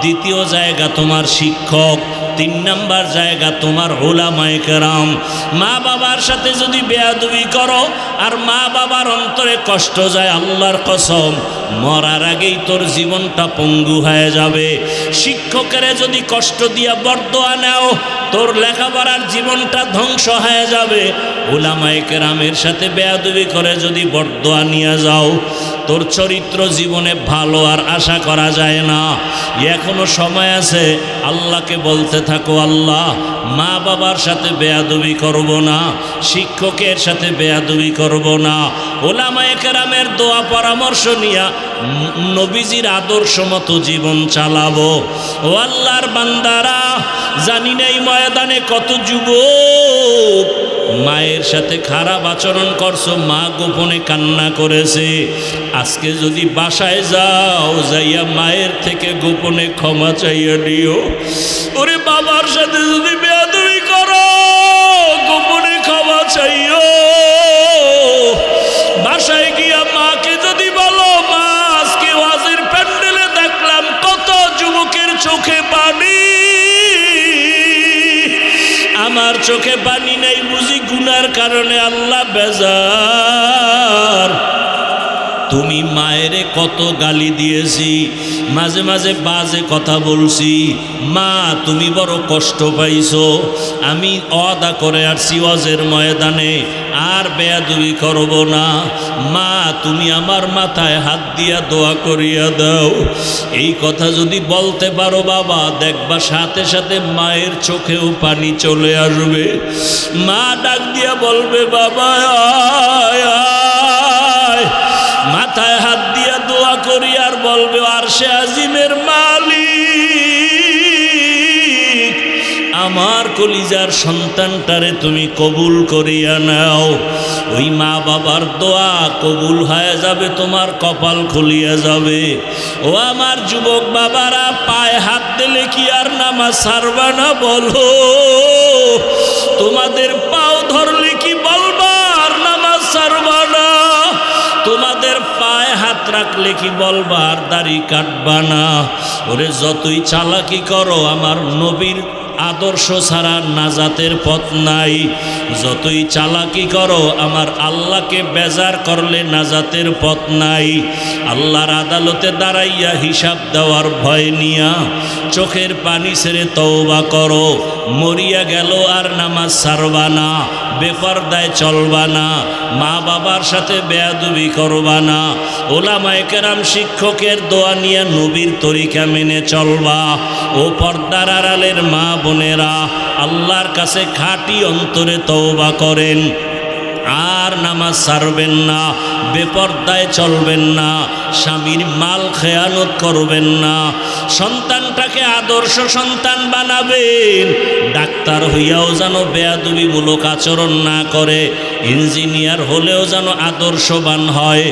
Speaker 1: দ্বিতীয় জায়গা তোমার শিক্ষক, 3 নাম্বার জায়গা তোমার উলামায়ে কেরাম। মা বাবার সাথে যদি বেয়াদবি করো আর মা বাবার অন্তরে কষ্ট যায়, আল্লাহর কসম মরার আগেই তোর জীবনটা পঙ্গু হয়ে যাবে। শিক্ষকেরা যদি কষ্ট দিয়া বরদোয়া নাও, তোর লেখাপড়ার জীবনটা ধ্বংস হয়ে যাবে। উলামায়ে কেরামের সাথে বেয়াদবি করে যদি বরদোয়া নিয়ে যাও, তোর চরিত্র জীবনে ভালো আর আশা করা যায় না। এখনো সময় আছে, আল্লাহকে বলতে থাকো, আল্লাহ মা বাবার সাথে বেয়াদবি করব না, শিক্ষকের সাথে বেয়াদবি করব না, উলামায়ে কেরামের দোয়া পরামর্শ নিয়া নবীজির আদর্শ মতো জীবন চালাবো। ও আল্লাহর বান্দারা, জানি না এই ময়দানে কত যুবক মায়ের সাথে খারাপ আচরণ করছো, মা গোপনে কান্না করেছে। আজকে যদি বাসায় যাও, যাইয়া মায়ের থেকে গোপনে ক্ষমা চাইয়া নিও। ওরে বাবার সাথে যদি বেয়াদবি করো, গোপনে ক্ষমা চাইও। বাসায় গিয়া মাকে যদি বলো, মা আজকে ওয়াজের প্যান্ডেলে দেখলাম কত যুবকের চোখে পানি, আমার চোখে পানি নাই বুঝি গুনার কারণে আল্লাহ বেজার। তুমি মায়েরে কত গালি দিয়েছি, মাঝে মাঝে বাজে কথা বলছি, মা তুমি বড় কষ্ট পাইছো, আমি ওয়াদা করে আসছি ওয়াজের ময়দানে আর বেয়াদবি করব না। মা তুমি আমার মাথায় হাত দিয়া দোয়া করিয়া দাও। এই কথা যদি বলতে পারো বাবা, দেখবা সাথে সাথে মায়ের চোখেও পানি চলে আসবে। মা ডাক দিয়া বলবে, বাবা আয় আয়, মাথায় হাত দিয়া দোয়া করি আর বলবে, আরশে আজিমের মালিক, আমার কলিজার সন্তানটারে তুমি কবুল করিয়া নাও। ওই মা বাবার দোয়া কবুল হয়ে যাবে, তোমার কপাল খুলিয়া যাবে। ও আমার যুবক বাবারা, পায়ে হাত দিলে কি আর নামাজ ছাড়বা না বলো? তোমাদের পাও ধরলে কি বলবা আর নামাজ ছাড়বা না? তোমাদের পায়ে হাত রাখলে কি বলবা আর দাড়ি কাটবা না? ওরে যতই চালাকি করো, আমার নবীর আদর্শ ছাড়া নাজাতের পথ নাই। যতই চালাকি করো আমার আল্লাহকে বেজার করলে নাজাতের পথ নাই। আল্লাহর আদালতে দাঁড়াইয়া হিসাব দেওয়ার ভয় নিয়া চোখের পানি ছেড়ে তওবা করো। মরিয়া গেল আর নামাজ ছাড়বা না, বেপরদায় চলবা না, মা বাবার সাথে বেয়াদবি করবা না, ওলামায়ে কেরাম শিক্ষকের দোয়া নিয়ে নবীর তরিকা মেনে চলবা। ও পর্দার আড়ালের মা বোনেরা, আল্লাহর কাছে খাঁটি অন্তরে তওবা করেন, আর নামাজ ছাড়বেন না, বেপরদায় চলবেন না, স্বামীর মাল খেয়ানত করবেন না, সন্তানটাকে আদর্শ সন্তান বানাবেন। ডাক্তার হইয়াও যেন বেয়াদবিমূলক আচরণ না করে, ইঞ্জিনিয়ার হলেও যেন আদর্শবান হয়,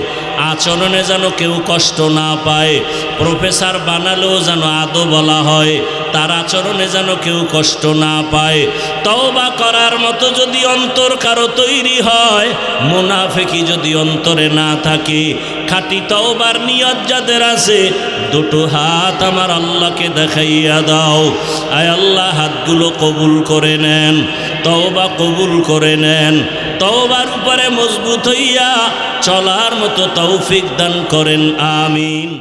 Speaker 1: আচরণে যেন কেউ কষ্ট না পায়, প্রফেসর বানালেও যেন আদো বলা হয়, তার আচরণে যেন কেউ কষ্ট না পায়। তওবা করার মতো যদি অন্তর কারো তৈরি হয়, মুনাফিকি যদি অন্তরে না থাকে, খাঁটি তওবার নিয়ত যাদের আছে, দুটো হাত আমার আল্লাহকে দেখাইয়া দাও। আয় আল্লাহ, হাতগুলো কবুল করে নেন, তওবা কবুল করে নেন, তওবার উপরে মজবুত হইয়া চলার মতো তৌফিক দান করেন, আমিন।